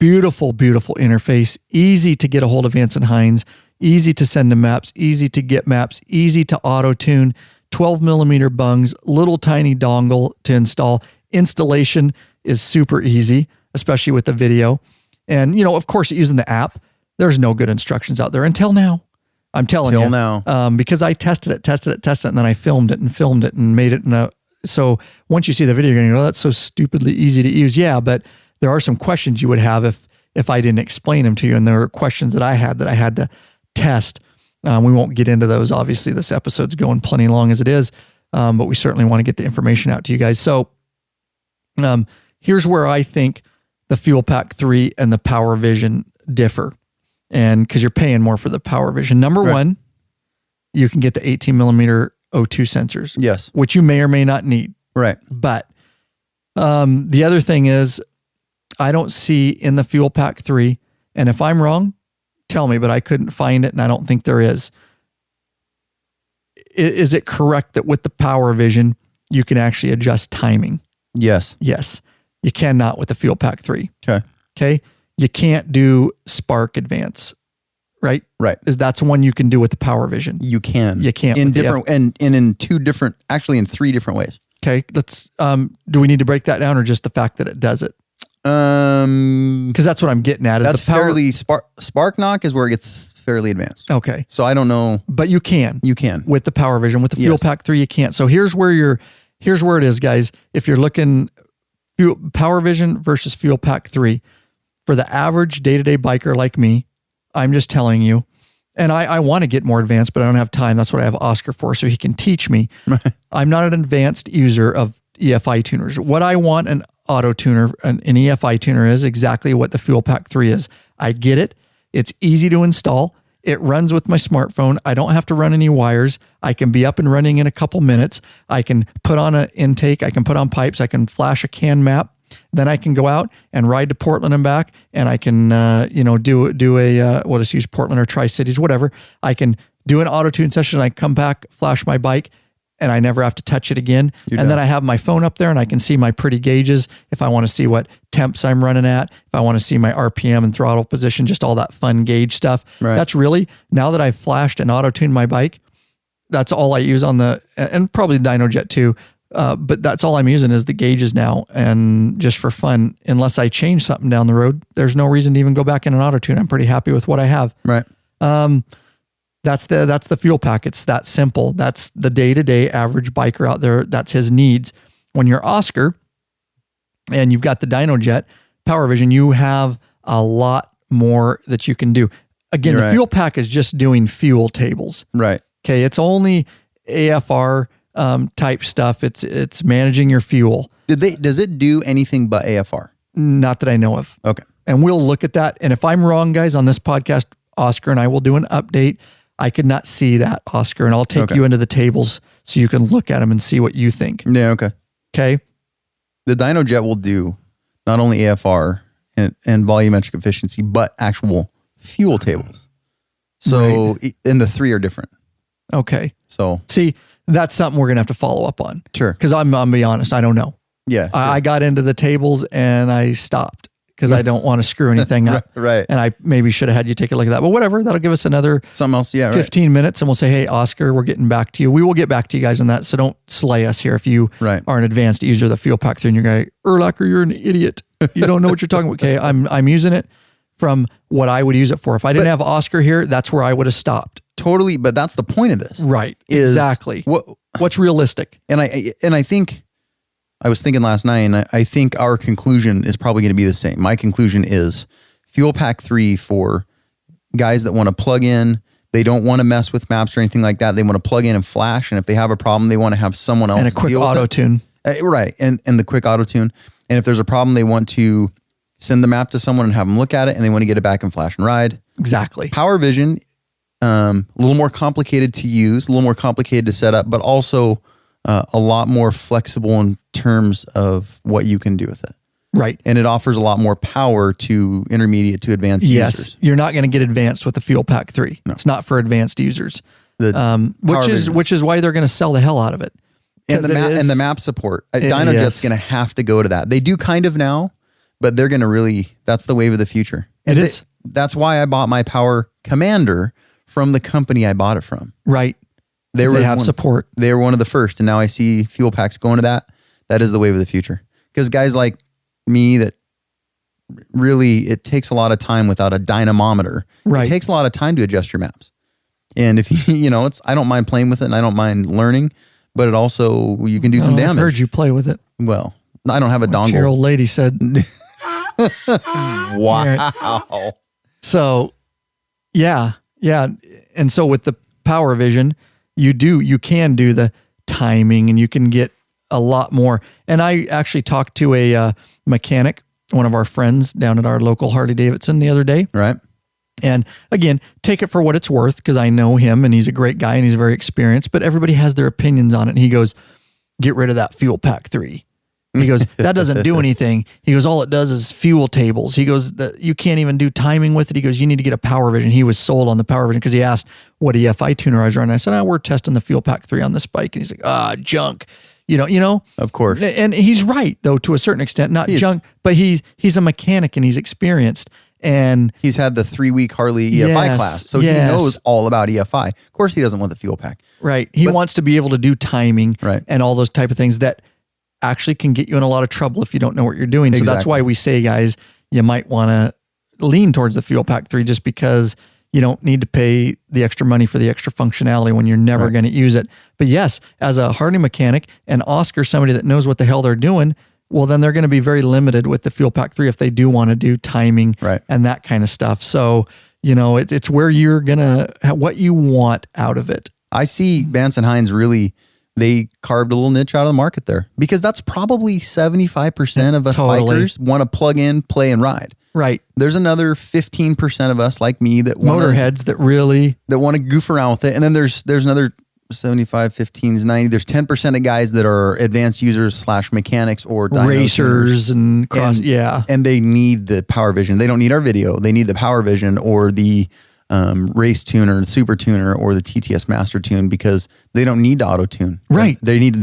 beautiful, beautiful interface, easy to get a hold of Vance and Hines, easy to send to maps, easy to get maps, easy to auto tune, 12 millimeter bungs, little tiny dongle to install. Installation is super easy, especially with the video. And, you know, of course, using the app, there's no good instructions out there until now. I'm telling you. Until now. Because I tested it, and then I filmed it and made it in a, so once you see the video, you're going to go, oh, that's so stupidly easy to use. Yeah, but there are some questions you would have if I didn't explain them to you. And there are questions that I had to test. We won't get into those. Obviously, this episode's going plenty long as it is, but we certainly want to get the information out to you guys. So here's where I think the Fuelpak 3 and the Power Vision differ. And because you're paying more for the Power Vision. Number one, you can get the 18 millimeter O2 sensors. Yes. Which you may or may not need. Right. But the other thing is, I don't see in the Fuelpak 3, and if I'm wrong, tell me, but I couldn't find it and I don't think there is. Is it correct that with the Power Vision, you can actually adjust timing? Yes. Yes. You cannot with the Fuelpak 3. Okay. Okay. You can't do spark advance, right? Right. That's one you can do with the Power Vision. You can. You can't. In different, and in two different, actually in three different ways. Okay. Let's, do we need to break that down or just the fact that it does it? Because that's what I'm getting at. Is that's the power, fairly spark knock is where it gets fairly advanced. Okay. So I don't know. But you can. You can. With the Power Vision. With the Fuelpak 3, you can't. So here's where it is, guys. If you're looking Power Vision versus Fuelpak 3, for the average day-to-day biker like me, I'm just telling you, and I want to get more advanced, but I don't have time. That's what I have Oscar for, so he can teach me. I'm not an advanced user of EFI tuners. What I want an auto tuner, an EFI tuner is exactly what the Fuelpak 3 is. I get it. It's easy to install. It runs with my smartphone. I don't have to run any wires. I can be up and running in a couple minutes. I can put on an intake. I can put on pipes. I can flash a CAN map. Then I can go out and ride to Portland and back, and I can, do a, we'll just use Portland or Tri-Cities, whatever. I can do an auto tune session. I come back, flash my bike, and I never have to touch it again. Then I have my phone up there and I can see my pretty gauges. If I want to see what temps I'm running at, if I want to see my RPM and throttle position, just all that fun gauge stuff. Right. That's really, now that I've flashed and auto-tuned my bike, that's all I use on the, and probably the Dynojet too. But that's all I'm using is the gauges now. And just for fun, unless I change something down the road, there's no reason to even go back in an auto tune. I'm pretty happy with what I have. Right. That's the Fuelpak. It's that simple. That's the day-to-day average biker out there. That's his needs. When you're Oscar and you've got the Dynojet Power Vision, you have a lot more that you can do. Again, the Fuelpak is just doing fuel tables. Right. Okay. It's only AFR type stuff. It's managing your fuel. Does it do anything but AFR? Not that I know of. Okay. And we'll look at that. And if I'm wrong, guys, on this podcast, Oscar and I will do an update. I could not see that, Oscar, and I'll take you into the tables so you can look at them and see what you think. Yeah. Okay. Okay. The Dynojet will do not only AFR and volumetric efficiency, but actual fuel tables. So, and the three are different. Okay. So see, that's something we're going to have to follow up on. Sure. Because I'm going to be honest, I don't know. Yeah. Sure. I got into the tables and I stopped because I don't want to screw anything up. Right. And I maybe should have had you take a look at that. But whatever, that'll give us another something else. Yeah. 15 minutes and we'll say, hey, Oscar, we're getting back to you. We will get back to you guys on that. So don't slay us here if you are an advanced user of the Fuelpak 3 and you're going, Erlacher, you're an idiot. You don't know what you're talking about. Okay, I'm using it from what I would use it for. If I didn't have Oscar here, that's where I would have stopped. Totally. But that's the point of this. Right. Exactly. What's realistic? And I think I was thinking last night, and I think our conclusion is probably going to be the same. My conclusion is Fuelpak 3 for guys that want to plug in. They don't want to mess with maps or anything like that. They want to plug in and flash. And if they have a problem, they want to have someone else and a quick auto tune. Right. And the quick auto tune. And if there's a problem, they want to send the map to someone and have them look at it, and they want to get it back and flash and ride. Exactly. Power Vision, a little more complicated to use, a little more complicated to set up, but also a lot more flexible in terms of what you can do with it. Right. And it offers a lot more power to intermediate to advanced users. Yes. You're not going to get advanced with the Fuelpak 3. No. It's not for advanced users. Which is why they're going to sell the hell out of it. And the map support. Dynojet's going to have to go to that. They do kind of now, but they're going to really, that's the wave of the future. And it is. That's why I bought my Power Commander from the company I bought it from. Right. They have support. They were one of the first, and now I see Fuelpaks going to that. That is the wave of the future. Because guys like me that really, it takes a lot of time without a dynamometer. Right. It takes a lot of time to adjust your maps. And if I don't mind playing with it and I don't mind learning, but it also, you can do some damage. I've heard you play with it. Well, I don't have a dongle. Your old lady said. Wow. So, yeah. And so with the Power Vision, you can do the timing and you can get a lot more. And I actually talked to a mechanic, one of our friends down at our local Harley Davidson the other day. Right. And again, take it for what it's worth because I know him and he's a great guy and he's very experienced, but everybody has their opinions on it. And he goes, get rid of that Fuelpak 3. He goes, that doesn't do anything. He goes, all it does is fuel tables. He goes, you can't even do timing with it. He goes, you need to get a Power Vision. He was sold on the Power Vision because he asked what EFI tuner I was running. I said, we're testing the Fuelpak 3 on this bike. And he's like, junk. You know. Of course. And he's right, though, to a certain extent. Not junk, but he's a mechanic and he's experienced. And he's had the 3-week Harley EFI class. So he knows all about EFI. Of course, he doesn't want the Fuelpak. Right. He wants to be able to do timing and all those type of things that actually can get you in a lot of trouble if you don't know what you're doing. So that's why we say, guys, you might want to lean towards the Fuelpak 3 just because you don't need to pay the extra money for the extra functionality when you're never going to use it. But yes, as a Harley mechanic and Oscar, somebody that knows what the hell they're doing, well, then they're going to be very limited with the Fuelpak 3 if they do want to do timing and that kind of stuff. So, it's where you're going to, what you want out of it. I see Vance and Hines really, they carved a little niche out of the market there because that's probably 75% of us bikers want to plug in, play, and ride. Right. There's another 15% of us like me that motorheads that want to goof around with it. And then there's another 75, 15s, 90. There's 10% of guys that are advanced users / mechanics or racers and cross. And they need the Power Vision. They don't need our video. They need the Power Vision or the race tuner, super tuner, or the TTS master tune because they don't need to auto tune. Right. They need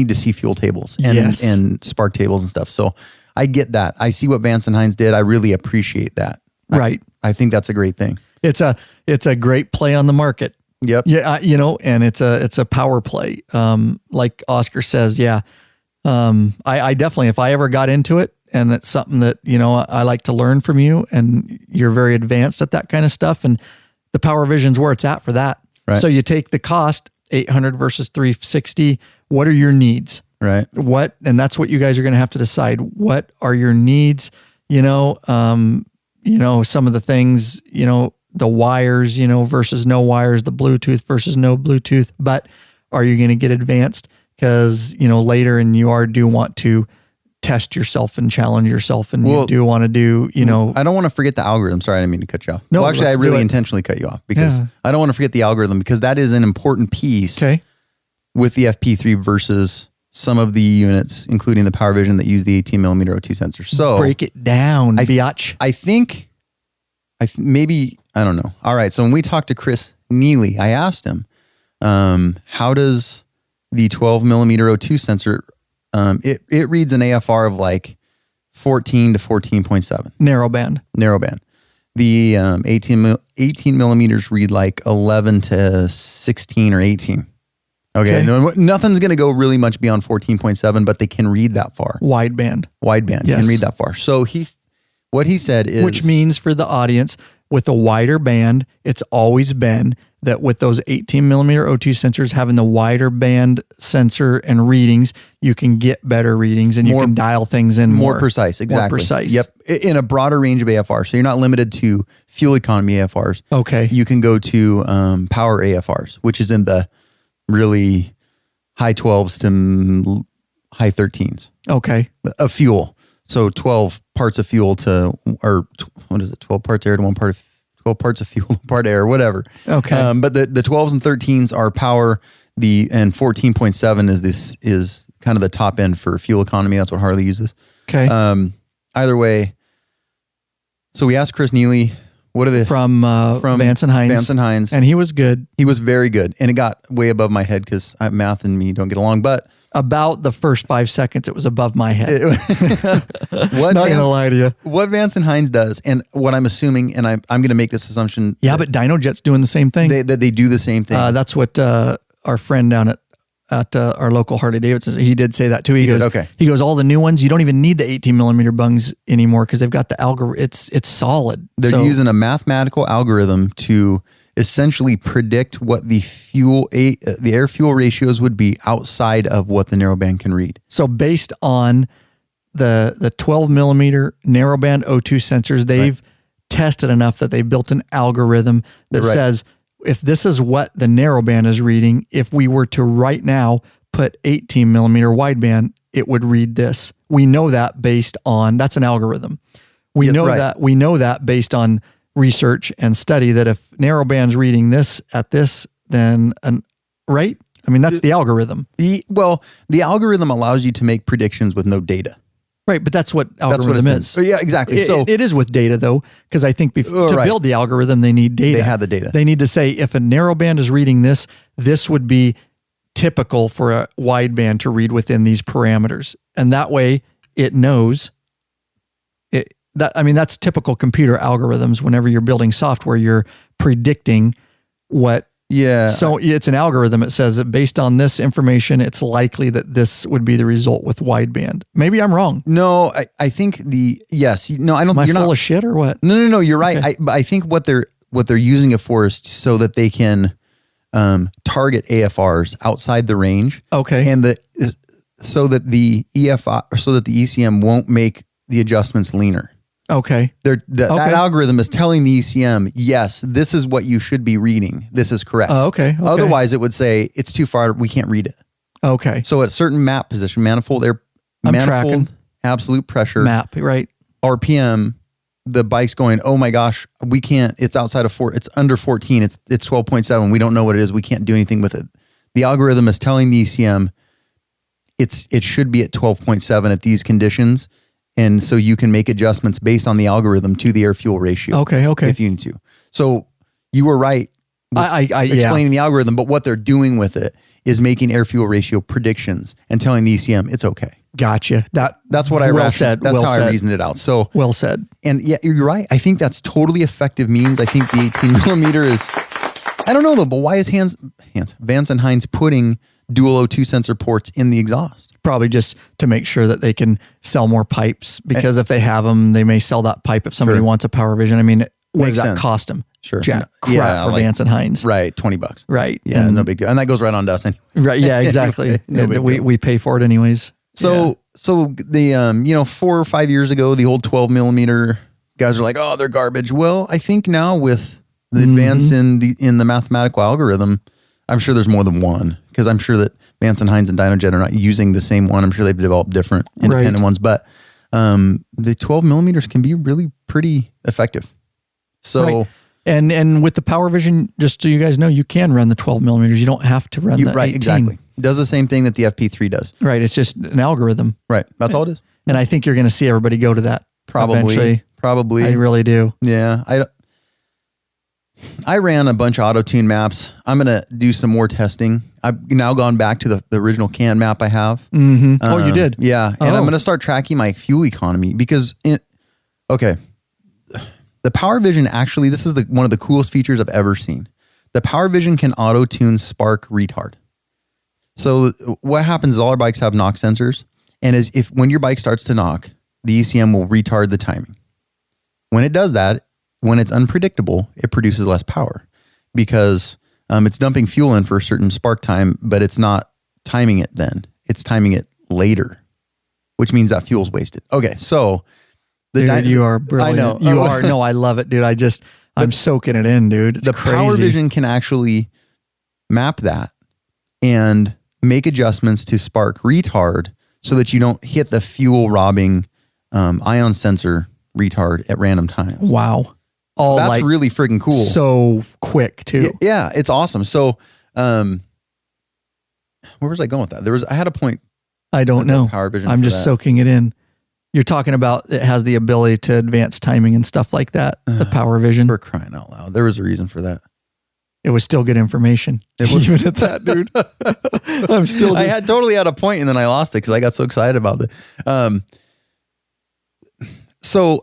to see fuel tables and spark tables and stuff. So I get that. I see what Vance and Hines did. I really appreciate that. Right. I think that's a great thing. It's a great play on the market. Yep. Yeah. And it's a power play. Like Oscar says, I definitely, if I ever got into it and it's something that, I like to learn from you and you're very advanced at that kind of stuff. And the Power Vision's where it's at for that. Right. So you take the cost, $800 versus $360. What are your needs? Right. And that's what you guys are going to have to decide. What are your needs? Some of the things, the wires, versus no wires, the Bluetooth versus no Bluetooth, but are you going to get advanced? Because, later and you do want to test yourself and challenge yourself and you do want to do, I don't want to forget the algorithm. Sorry, I didn't mean to cut you off. No, well, actually, I really intentionally cut you off because I don't want to forget the algorithm because that is an important piece with the FP3 versus some of the units, including the Power Vision that use the 18mm O2 sensor. So break it down, biatch. I think maybe, I don't know. All right. So when we talked to Chris Neely, I asked him, how does the 12 millimeter O2 sensor, it reads an AFR of like 14 to 14.7. Narrowband. The 18 millimeters read like 11 to 16 or 18. Okay. No, nothing's going to go really much beyond 14.7, but they can read that far. Wideband. Yes. Can read that far. So what he said is, which means for the audience, with a wider band, it's always been that with those 18 millimeter O2 sensors, having the wider band sensor and readings, you can get better readings and you can dial things in more precise. Exactly. More precise. Yep. In a broader range of AFR. So you're not limited to fuel economy AFRs. Okay. You can go to power AFRs, which is in the really high 12s to high 13s. Okay. Of fuel. So 12 parts of fuel to, or what is it? 12 parts air to 1 part of 12 parts of fuel, part air, whatever. Okay. But the 12s and 13s are power. And 14.7 is kind of the top end for fuel economy. That's what Harley uses. Okay. Either way. So we asked Chris Neely, what are they from Vance and Hines? And he was good. He was very good. And it got way above my head because math and me don't get along. But about the first 5 seconds, it was above my head. Not gonna lie to you. What Vance and Hines does, and what I'm assuming, and I'm going to make this assumption. Yeah, but Dynojet's doing the same thing. They do the same thing. That's what our friend down at our local Harley Davidson, he did say that too. He goes, all the new ones, you don't even need the 18 millimeter bungs anymore because they've got the algorithm. It's solid. They're using a mathematical algorithm to essentially predict what the air fuel ratios would be outside of what the narrowband can read. So based on the 12 millimeter narrowband O2 sensors, they've tested enough that they've built an algorithm that says, if this is what the narrowband is reading, if we were to right now put 18 millimeter wideband, it would read this. We know that based on, that's an algorithm. We know that based on research and study, that if narrowband's reading this at this, then right? I mean, that's the algorithm. The algorithm allows you to make predictions with no data. Right, but that's what algorithm is. Yeah, exactly. It is with data though, because I think to build the algorithm, they need data. They have the data. They need to say, if a narrowband is reading this, this would be typical for a wideband to read within these parameters. And that way it knows that's typical computer algorithms. Whenever you're building software, you're predicting what. Yeah. So it's an algorithm. It says that based on this information, it's likely that this would be the result with wideband. Maybe I'm wrong. No, I think yes. No, I don't. Am I full of shit or what? No. You're right. Okay. I think what they're using it for is so that they can target AFRs outside the range. Okay. And so that the EFI or so that the ECM won't make the adjustments leaner. Okay. That algorithm is telling the ECM, yes, this is what you should be reading. This is correct. Okay. Otherwise, it would say it's too far. We can't read it. Okay. So at certain map position, manifold, tracking. Absolute pressure, map, right? RPM, the bike's going, oh my gosh, we can't. It's outside of 4. It's under 14. It's 12.7. We don't know what it is. We can't do anything with it. The algorithm is telling the ECM it should be at 12.7 at these conditions. And so you can make adjustments based on the algorithm to the air fuel ratio. Okay. If you need to. So you were right explaining the algorithm, but what they're doing with it is making air fuel ratio predictions and telling the ECM it's okay. Gotcha. That's what I said. That's how I reasoned it out. So well said. And yeah, you're right. I think that's totally effective means. I think the 18 millimeter is, I don't know though, but why is Vance and Hines putting dual O2 sensor ports in the exhaust? Probably just to make sure that they can sell more pipes, because if they have them, they may sell that pipe if somebody wants a Power Vision. I mean, what does that cost them? Sure. Jack crap for Vance and Hines. Right. $20. Right. Yeah. No big deal. And that goes right on to us anyway. Right. Yeah, exactly. We pay for it anyways. So the, 4 or 5 years ago, the old 12 millimeter guys are like, oh, they're garbage. Well, I think now with the advance in the mathematical algorithm, I'm sure there's more than one, because I'm sure that Vance and Hines and Dynojet are not using the same one. I'm sure they've developed different independent ones, but the 12 millimeters can be really pretty effective. So, and with the Power Vision, just so you guys know, you can run the 12 millimeters. You don't have to run the 18. Exactly. Does the same thing that the FP3 does. Right. It's just an algorithm. Right. That's all it is. And I think you're going to see everybody go to that. Probably. Eventually. Probably. I really do. Yeah. I ran a bunch of auto-tune maps. I'm going to do some more testing. I've now gone back to the original CAN map I have. Mm-hmm. Oh, you did? Yeah. And I'm going to start tracking my fuel economy because the Power Vision, actually, this is one of the coolest features I've ever seen. The Power Vision can auto-tune spark retard. So what happens is all our bikes have knock sensors. And when your bike starts to knock, the ECM will retard the timing. When it does that, when it's unpredictable, it produces less power because it's dumping fuel in for a certain spark time, but it's not timing it then. It's timing it later, which means that fuel's wasted. Okay, so... Dude, you are brilliant. I know. You are. No, I love it, dude. I'm soaking it in, dude. It's crazy. Power Vision can actually map that and make adjustments to spark retard so that you don't hit the fuel robbing ion sensor retard at random times. Wow. That's really freaking cool. So quick too. Yeah, it's awesome. So, where was I going with that? I had a point. I don't know. Power Vision. I'm just soaking it in. You're talking about it has the ability to advance timing and stuff like that. The Power Vision. For crying out loud. There was a reason for that. It was still good information. It was even at that, dude. I had totally had a point and then I lost it because I got so excited about it. So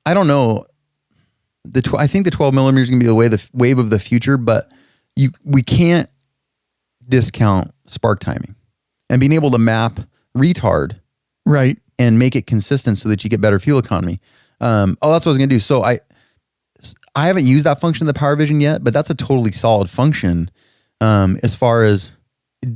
I don't know. I think the 12 millimeters is going to be the wave of the future, but we can't discount spark timing and being able to map retard, right, and make it consistent so that you get better fuel economy. That's what I was going to do. So I haven't used that function of the Power Vision yet, but that's a totally solid function as far as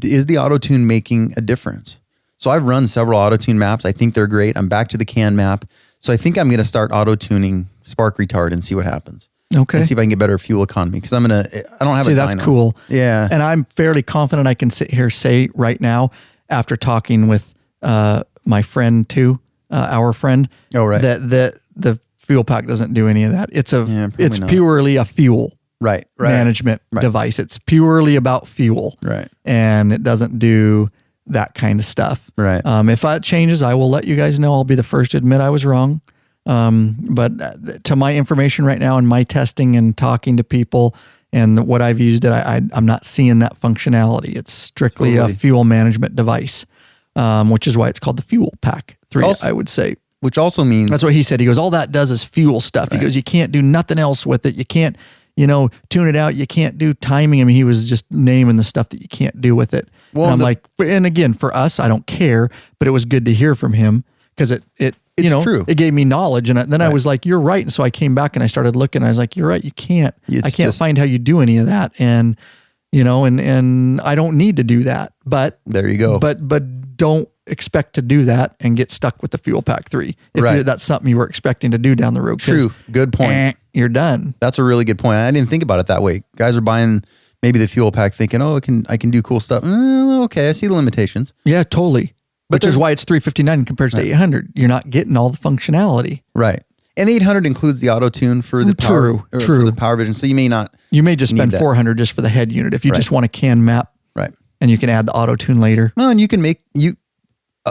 is the auto tune making a difference. So I've run several auto tune maps. I think they're great. I'm back to the CAN map. So I think I'm going to start auto tuning spark retard and see what happens. Okay. And see if I can get better fuel economy because I don't have See, that's cool. Yeah. And I'm fairly confident I can sit here say right now after talking with my friend too, our friend. Oh, right. That the Fuelpak doesn't do any of that. It's purely a fuel management device. It's purely about fuel. Right. And it doesn't do that kind of stuff. Right. If that changes, I will let you guys know. I'll be the first to admit I was wrong. But to my information right now and my testing and talking to people and what I've used I'm not seeing that functionality. It's strictly a fuel management device, which is why it's called the Fuelpak 3, I would say. Which also means... That's what he said. He goes, all that does is fuel stuff. He goes, you can't do nothing else with it. You can't, tune it out. You can't do timing. I mean, he was just naming the stuff that you can't do with it. Well, and I'm and again, for us, I don't care, but it was good to hear from him because it's true. It gave me knowledge. And then I was like, you're right. And so I came back and I started looking. I was like, you're right. You can't. I can't find how you do any of that. And, and I don't need to do that. But there you go. But don't expect to do that and get stuck with the Fuelpak 3. If that's something you were expecting to do down the road. True. Good point. You're done. That's a really good point. I didn't think about it that way. Guys are buying maybe the Fuelpak thinking, I can do cool stuff. Okay. I see the limitations. Yeah, totally. Which is why it's $359 compared to $800. You're not getting all the functionality. Right. And the $800 includes the auto tune for the True. For the Power Vision. So you may not. You may just spend $400 just for the head unit if you just want a CAN map. Right. And you can add the auto tune later. Well, and you can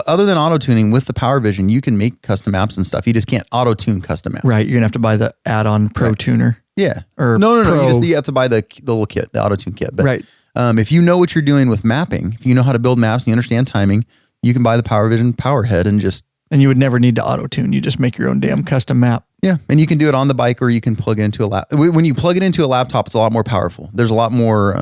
other than auto tuning with the Power Vision, you can make custom apps and stuff. You just can't auto tune custom apps. Right. You're gonna have to buy the add-on Pro Tuner. Yeah. Or no. You have to buy the little kit, the auto tune kit. But, right. If you know what you're doing with mapping, if you know how to build maps and you understand timing, you can buy the Power Vision Power Head and you would never need to auto tune. You just make your own damn custom map. Yeah. And you can do it on the bike or you can plug it into a laptop. When you plug it into a laptop, it's a lot more powerful. There's a lot more,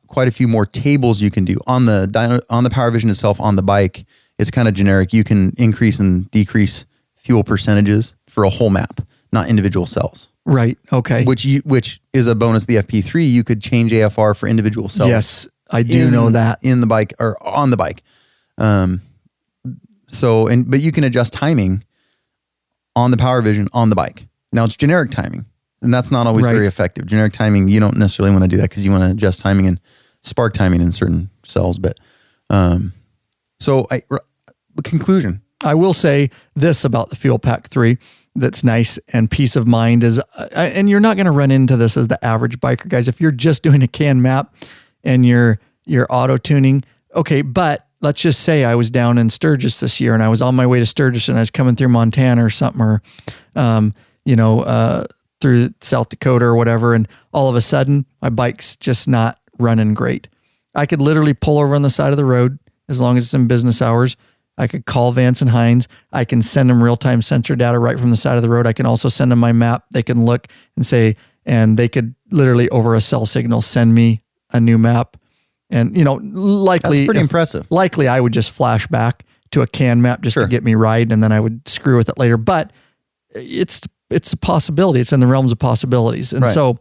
quite a few more tables you can do on the Power Vision itself on the bike. It's kind of generic. You can increase and decrease fuel percentages for a whole map, not individual cells. Right. Okay. Which is a bonus. The FP3, you could change AFR for individual cells. Yes, I do know that in the bike or on the bike. But you can adjust timing on the Power Vision on the bike. Now it's generic timing, and that's not always very effective. Generic timing, you don't necessarily want to do that because you want to adjust timing and spark timing in certain cells. But conclusion. I will say this about the Fuelpak 3 that's nice and peace of mind is, and you're not going to run into this as the average biker, guys. If you're just doing a CAN map and you're auto tuning, okay, but let's just say I was down in Sturgis this year and I was on my way to Sturgis and I was coming through Montana or something, or, 3 through South Dakota or whatever, and all of a sudden my bike's just not running great. I could literally pull over on the side of the road as long as it's in business hours. I could call Vance and Hines. I can send them real-time sensor data right from the side of the road. I can also send them my map. They can look and say, and they could literally over a cell signal send me a new map. And, likely... That's pretty impressive. Likely I would just flash back to a CAN map just to get me right, and then I would screw with it later. But it's a possibility. It's in the realms of possibilities. And so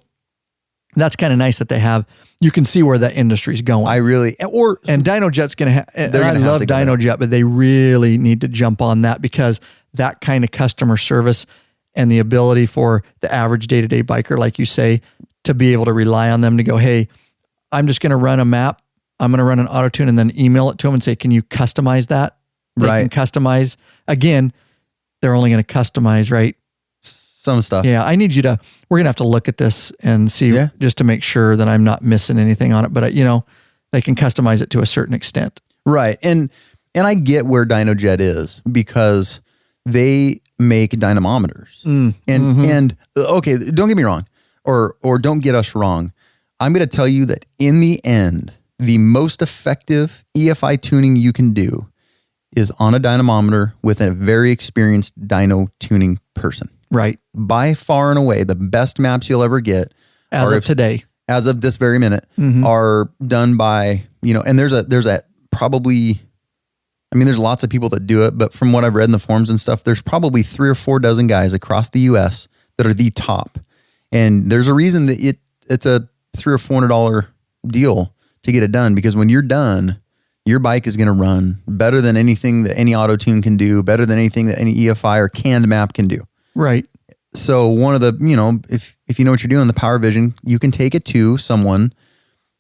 that's kind of nice that they have. You can see where that industry's going. And Dynojet's going to have, and I love Dynojet, but they really need to jump on that, because that kind of customer service and the ability for the average day-to-day biker, like you say, to be able to rely on them to go, hey, I'm just going to run a map. I'm going to run an auto tune and then email it to them and say, can you customize that? They can customize. Again, they're only going to customize, right? Some stuff. Yeah, we're going to have to look at this and see just to make sure that I'm not missing anything on it. But, they can customize it to a certain extent. Right. And I get where Dynojet is, because they make dynamometers. And okay, don't get me wrong, or don't get us wrong. I'm going to tell you that in the end, the most effective EFI tuning you can do is on a dynamometer with a very experienced dyno tuning person. Right. By far and away, the best maps you'll ever get as of today, as of this very minute, are done by, and there's probably, there's lots of people that do it, but from what I've read in the forums and stuff, there's probably 3 or 4 dozen guys across the US that are the top. And there's a reason that it's a $300 or $400 deal to get it done, because when you're done, your bike is going to run better than anything that any auto tune can do, better than anything that any EFI or canned map can do. Right. So one of the, if you know what you're doing, the Power Vision, you can take it to someone,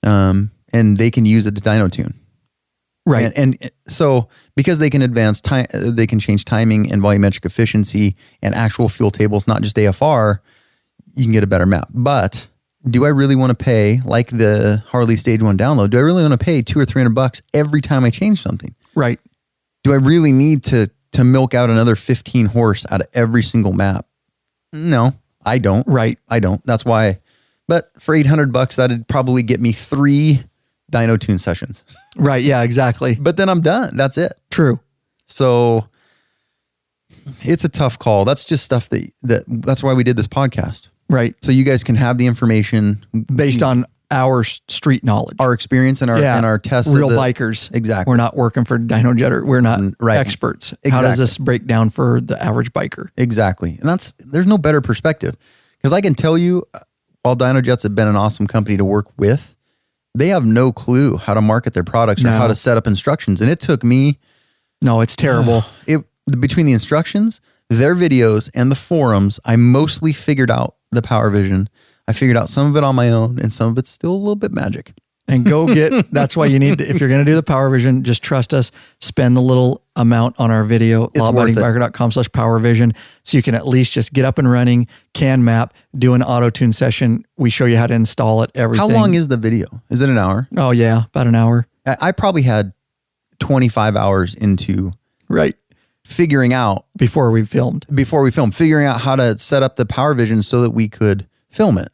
and they can use it to dyno tune. Right. And so because they can advance time, they can change timing and volumetric efficiency and actual fuel tables, not just AFR, you can get a better map. But do I really want to pay, like the Harley Stage 1 download, do I really want to pay $200 or $300 every time I change something? Right. Do I really need to milk out another 15 horse out of every single map? No, I don't. Right. I don't. That's why. But for $800, that'd probably get me 3 dyno tune sessions. Right. Yeah, exactly. But then I'm done. That's it. True. So it's a tough call. That's just stuff that's why we did this podcast. Right. So you guys can have the information based on our street knowledge, our experience, and our tests. Real bikers. Exactly. We're not working for Dynojet. We're not experts. Exactly. How does this break down for the average biker? Exactly. And there's no better perspective, because I can tell you, while Dynojets have been an awesome company to work with, they have no clue how to market their products or how to set up instructions. And it took me. No, it's terrible. Between the instructions, their videos, and the forums, I mostly figured out the Power Vision. I figured out some of it on my own, and some of it's still a little bit magic. And go that's why you need to, if you're going to do the Power Vision, just trust us, spend the little amount on our video, lawabidingbiker.com/Power Vision, so you can at least just get up and running, can map, do an auto tune session. We show you how to install it, everything. How long is the video? Is it an hour? Oh yeah, about an hour. I probably had 25 hours into figuring out before we filmed, figuring out how to set up the Power Vision so that we could film it.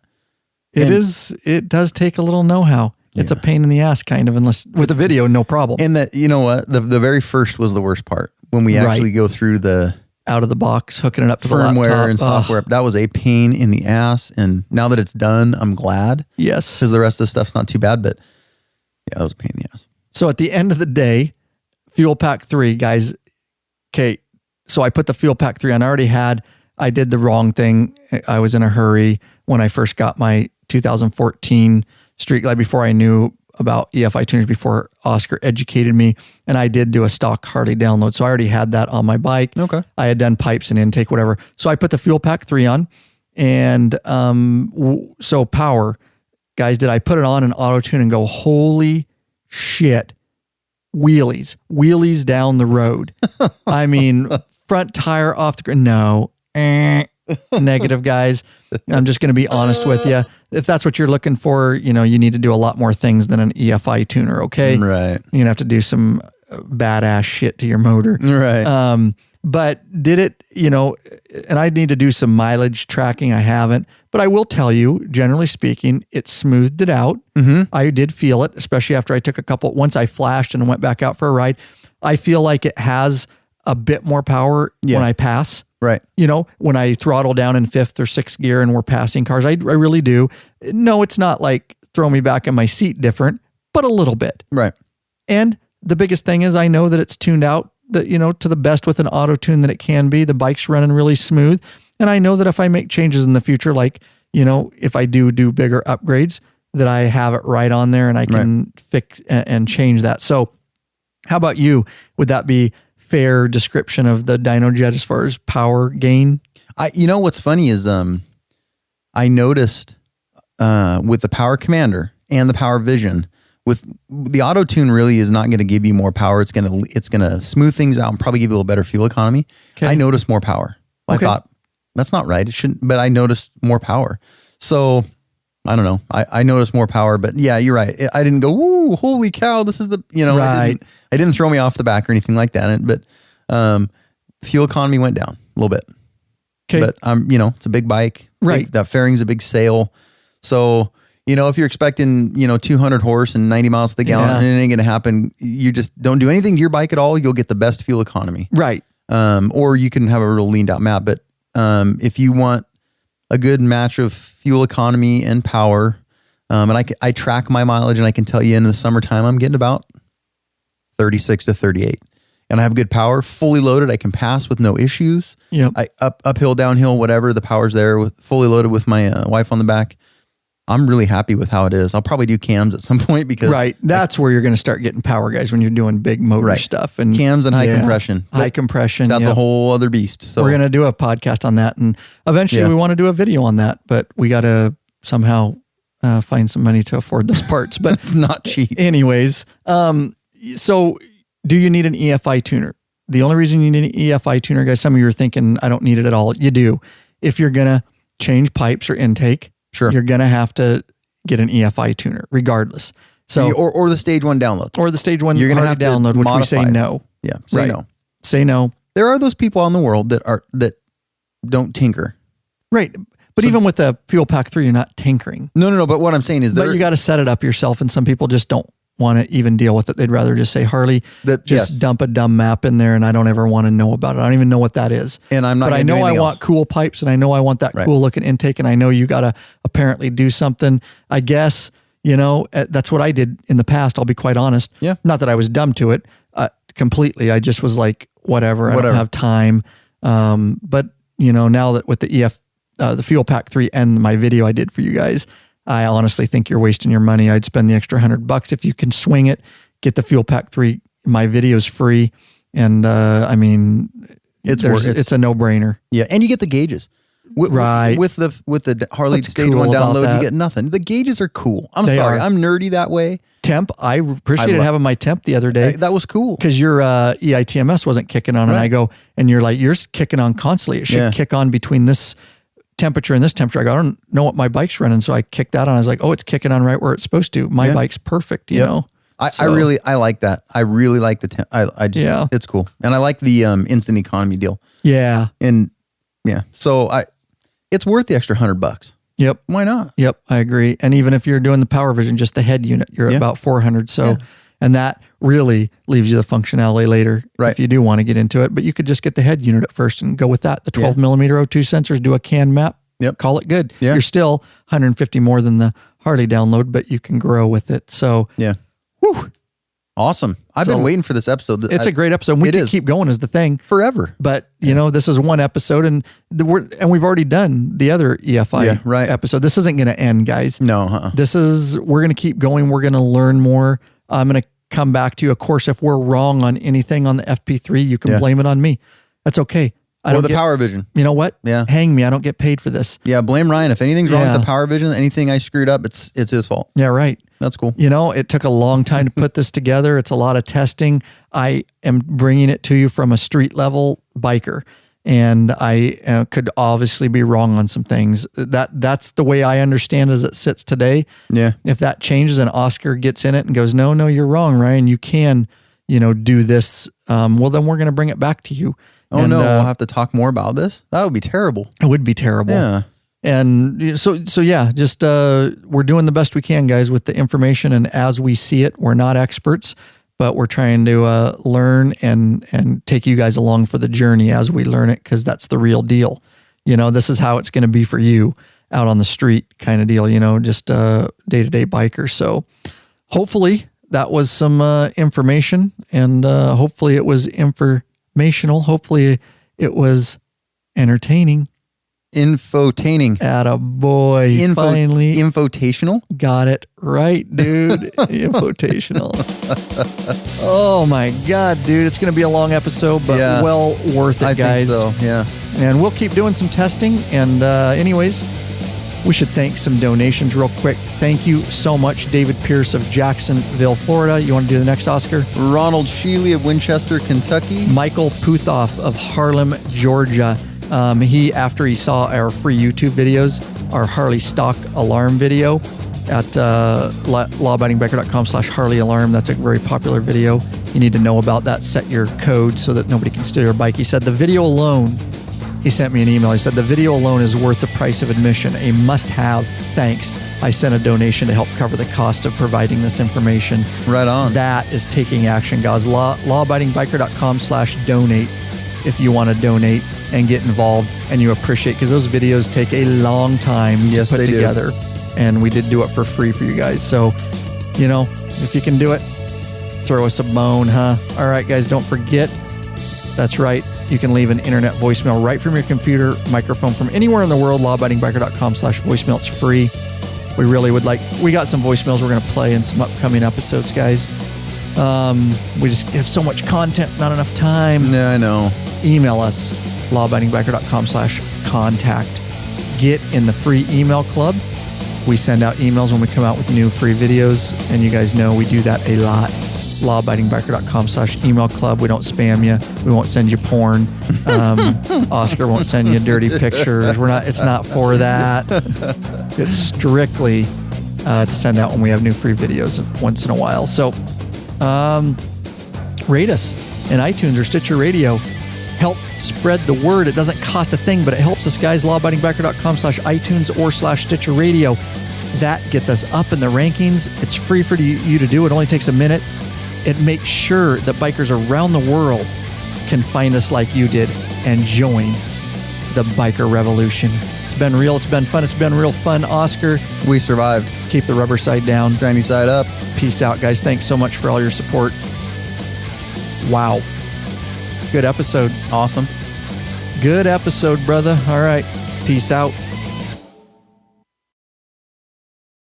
It does take a little know-how. It's a pain in the ass, kind of, unless with the video, no problem. And that, you know what, the very first was the worst part, when we actually go through the out of the box, hooking it up to firmware the laptop. And software. That was a pain in the ass. And now that it's done, I'm glad. Yes. Because the rest of the stuff's not too bad, but yeah, that was a pain in the ass. So at the end of the day, Fuelpak 3, guys, okay, so I put the Fuelpak 3 on. I did the wrong thing. I was in a hurry when I first got my 2014 Street Glide, before I knew about EFI tuners, before Oscar educated me, and I did do a stock Harley download. So I already had that on my bike. Okay. I had done pipes and intake, whatever. So I put the Fuelpak 3 on, and so power, guys, did I put it on and auto tune and go, holy shit, wheelies down the road. I mean, front tire off the ground. No, negative, guys. I'm just going to be honest with you. If that's what you're looking for, you need to do a lot more things than an EFI tuner. Okay. Right. You're going to have to do some badass shit to your motor. Right. But did it, and I need to do some mileage tracking. I haven't, But I will tell you, generally speaking, it smoothed it out. I did feel it, especially after I took once I flashed and went back out for a ride. I feel like it has a bit more power when I pass. Right. When I throttle down in 5th or 6th gear and we're passing cars, I really do. No, it's not like throw me back in my seat different, but a little bit. Right. And the biggest thing is I know that it's tuned out to the best with an auto tune that it can be. The bike's running really smooth. And I know that if I make changes in the future, like, if I do bigger upgrades, that I have it right on there and I can fix and change that. So how about you? Would that be fair description of the Dynojet as far as power gain? What's funny is I noticed with the Power Commander and the Power Vision, with the auto tune really is not going to give you more power. It's going to smooth things out and probably give you a little better fuel economy. Okay. I noticed more power. I thought that's not right. It shouldn't, but I noticed more power. So I don't know. I noticed more power, but yeah, you're right. I didn't go, "Ooh, holy cow, this is the," it didn't throw me off the back or anything like that. But fuel economy went down a little bit. Okay. But it's a big bike. Right. That fairing's a big sail. So, if you're expecting, 200 horse and 90 miles to the gallon, and it ain't going to happen. You just don't do anything to your bike at all. You'll get the best fuel economy. Right. Or you can have a real leaned out map. But if you want a good match of fuel economy and power, and I track my mileage, and I can tell you in the summertime, I'm getting about 36 to 38. And I have good power, fully loaded. I can pass with no issues. Yep. Uphill, downhill, whatever, the power's there, fully loaded with my wife on the back. I'm really happy with how it is. I'll probably do cams at some point because that's where you're going to start getting power, guys, when you're doing big motor stuff and cams and high compression. High compression. That's a whole other beast. So we're going to do a podcast on that, and eventually we want to do a video on that, but we got to somehow find some money to afford those parts. But it's not cheap. Anyways, so do you need an EFI tuner? The only reason you need an EFI tuner, guys, some of you are thinking I don't need it at all. You do. If you're going to change pipes or intake, you're going to have to get an EFI tuner regardless. So, or the stage 1 download. Or the stage 1 you're going to have download, which we say no. Yeah. Say no. Say no. There are those people in the world that don't tinker. Right. But even with the Fuelpak 3, you're not tinkering. No. But what I'm saying is but you got to set it up yourself, and some people just don't want to even deal with it. They'd rather just say, Harley, dump a dumb map in there, and I don't ever want to know about it. I don't even know what that is. And I'm not. But I know I want cool pipes, and I know I want that cool looking intake, and I know you got to apparently do something. I guess that's what I did in the past. I'll be quite honest. Yeah. Not that I was dumb to it completely. I just was like, whatever. I don't have time. But now that with the the Fuelpak 3 and my video I did for you guys, I honestly think you're wasting your money. I'd spend the extra $100 if you can swing it. Get the Fuelpak 3. My video's free, and it's a no-brainer. Yeah, and you get the gauges. With the Harley stage 1 download, you get nothing. The gauges are cool. I'm sorry, I'm nerdy that way. Temp, I appreciated having my temp the other day. That was cool because your EITMS wasn't kicking on, and I go, and you're like, yours kicking on constantly. It should kick on between this temperature and this temperature. I go, I don't know what my bike's running, so I kicked that on. I was like, oh, it's kicking on right where it's supposed to. My bike's perfect, you know. I like that. I really like the temp. It's cool, and I like the instant economy deal. Yeah, and so it's worth the extra $100. Yep. Why not? Yep, I agree. And even if you're doing the Power Vision, just the head unit, you're at about $400. So, and that really leaves you the functionality later if you do want to get into it. But you could just get the head unit at first and go with that. The 12 millimeter O2 sensors, do a CAN map, call it good. Yeah. You're still 150 more than the Harley download, but you can grow with it. So, whew. Awesome. I've been waiting for this episode. It's a great episode. We can keep going is the thing. Forever. But, this is one episode, and we've already done the other EFI episode. This isn't going to end, guys. No. We're going to keep going. We're going to learn more. I'm going to come back to you. Of course, if we're wrong on anything on the FP3, you can blame it on me. That's okay. Or the Power Vision. You know what? Yeah. Hang me. I don't get paid for this. Yeah, blame Ryan. If anything's wrong with the Power Vision, anything I screwed up, it's his fault. Yeah, right. That's cool. It took a long time to put this together. It's a lot of testing. I am bringing it to you from a street level biker, and I could obviously be wrong on some things. That's the way I understand as it sits today. Yeah. If that changes and Oscar gets in it and goes, no, you're wrong, Ryan. You can, do this. Well, then we're going to bring it back to you. Oh, no, we'll have to talk more about this? That would be terrible. It would be terrible. Yeah. And so yeah, just we're doing the best we can, guys, with the information. And as we see it, we're not experts, but we're trying to learn and take you guys along for the journey as we learn it, because that's the real deal. This is how it's going to be for you out on the street kind of deal, just day-to-day biker. So hopefully that was some information, and hopefully it was informational. Hopefully it was entertaining. Infotaining. Attaboy. Finally. Infotational? Got it right, dude. Infotational. Oh my God, dude. It's going to be a long episode, but well worth it, guys. I think so, yeah. And we'll keep doing some testing. And anyways, we should thank some donations real quick. Thank you so much, David Pierce of Jacksonville, Florida. You want to do the next, Oscar? Ronald Sheely of Winchester, Kentucky. Michael Puthoff of Harlem, Georgia. After he saw our free YouTube videos, our Harley stock alarm video at lawabidingbiker.com/Harley alarm. That's a very popular video. You need to know about that. Set your code so that nobody can steal your bike. He said the video alone, he sent me an email. He said the video alone is worth the price of admission. A must-have. Thanks. I sent a donation to help cover the cost of providing this information. Right on. That is taking action, guys. lawabidingbiker.com/donate if you want to donate and get involved, and you appreciate, because those videos take a long time to put together. And we did do it for free for you guys. So, if you can do it, throw us a bone, huh? All right, guys, don't forget, that's right, you can leave an internet voicemail right from your computer, microphone from anywhere in the world, lawabidingbiker.com/voicemail. It's free. We really would we got some voicemails we're going to play in some upcoming episodes, guys. We just have so much content, not enough time. Yeah, I know. Email us, lawabidingbiker.com/contact. Get in the free email club. We send out emails when we come out with new free videos, and you guys know we do that a lot. lawabidingbiker.com/email club. We don't spam you. We won't send you porn. Oscar won't send you dirty pictures. It's not for that. It's strictly to send out when we have new free videos once in a while. So rate us in iTunes or Stitcher Radio. Help spread the word. It doesn't cost a thing, but it helps us, guys. lawabidingbiker.com/iTunes or /Stitcher Radio. That gets us up in the rankings. It's free for you to do. It only takes a minute. It makes sure that bikers around the world can find us like you did and join the biker revolution. It's been real. It's been fun. It's been real fun. Oscar, we survived. Keep the rubber side down. Shiny side up. Peace out, guys. Thanks so much for all your support. Wow. Good episode. Awesome. Good episode, brother. All right. Peace out.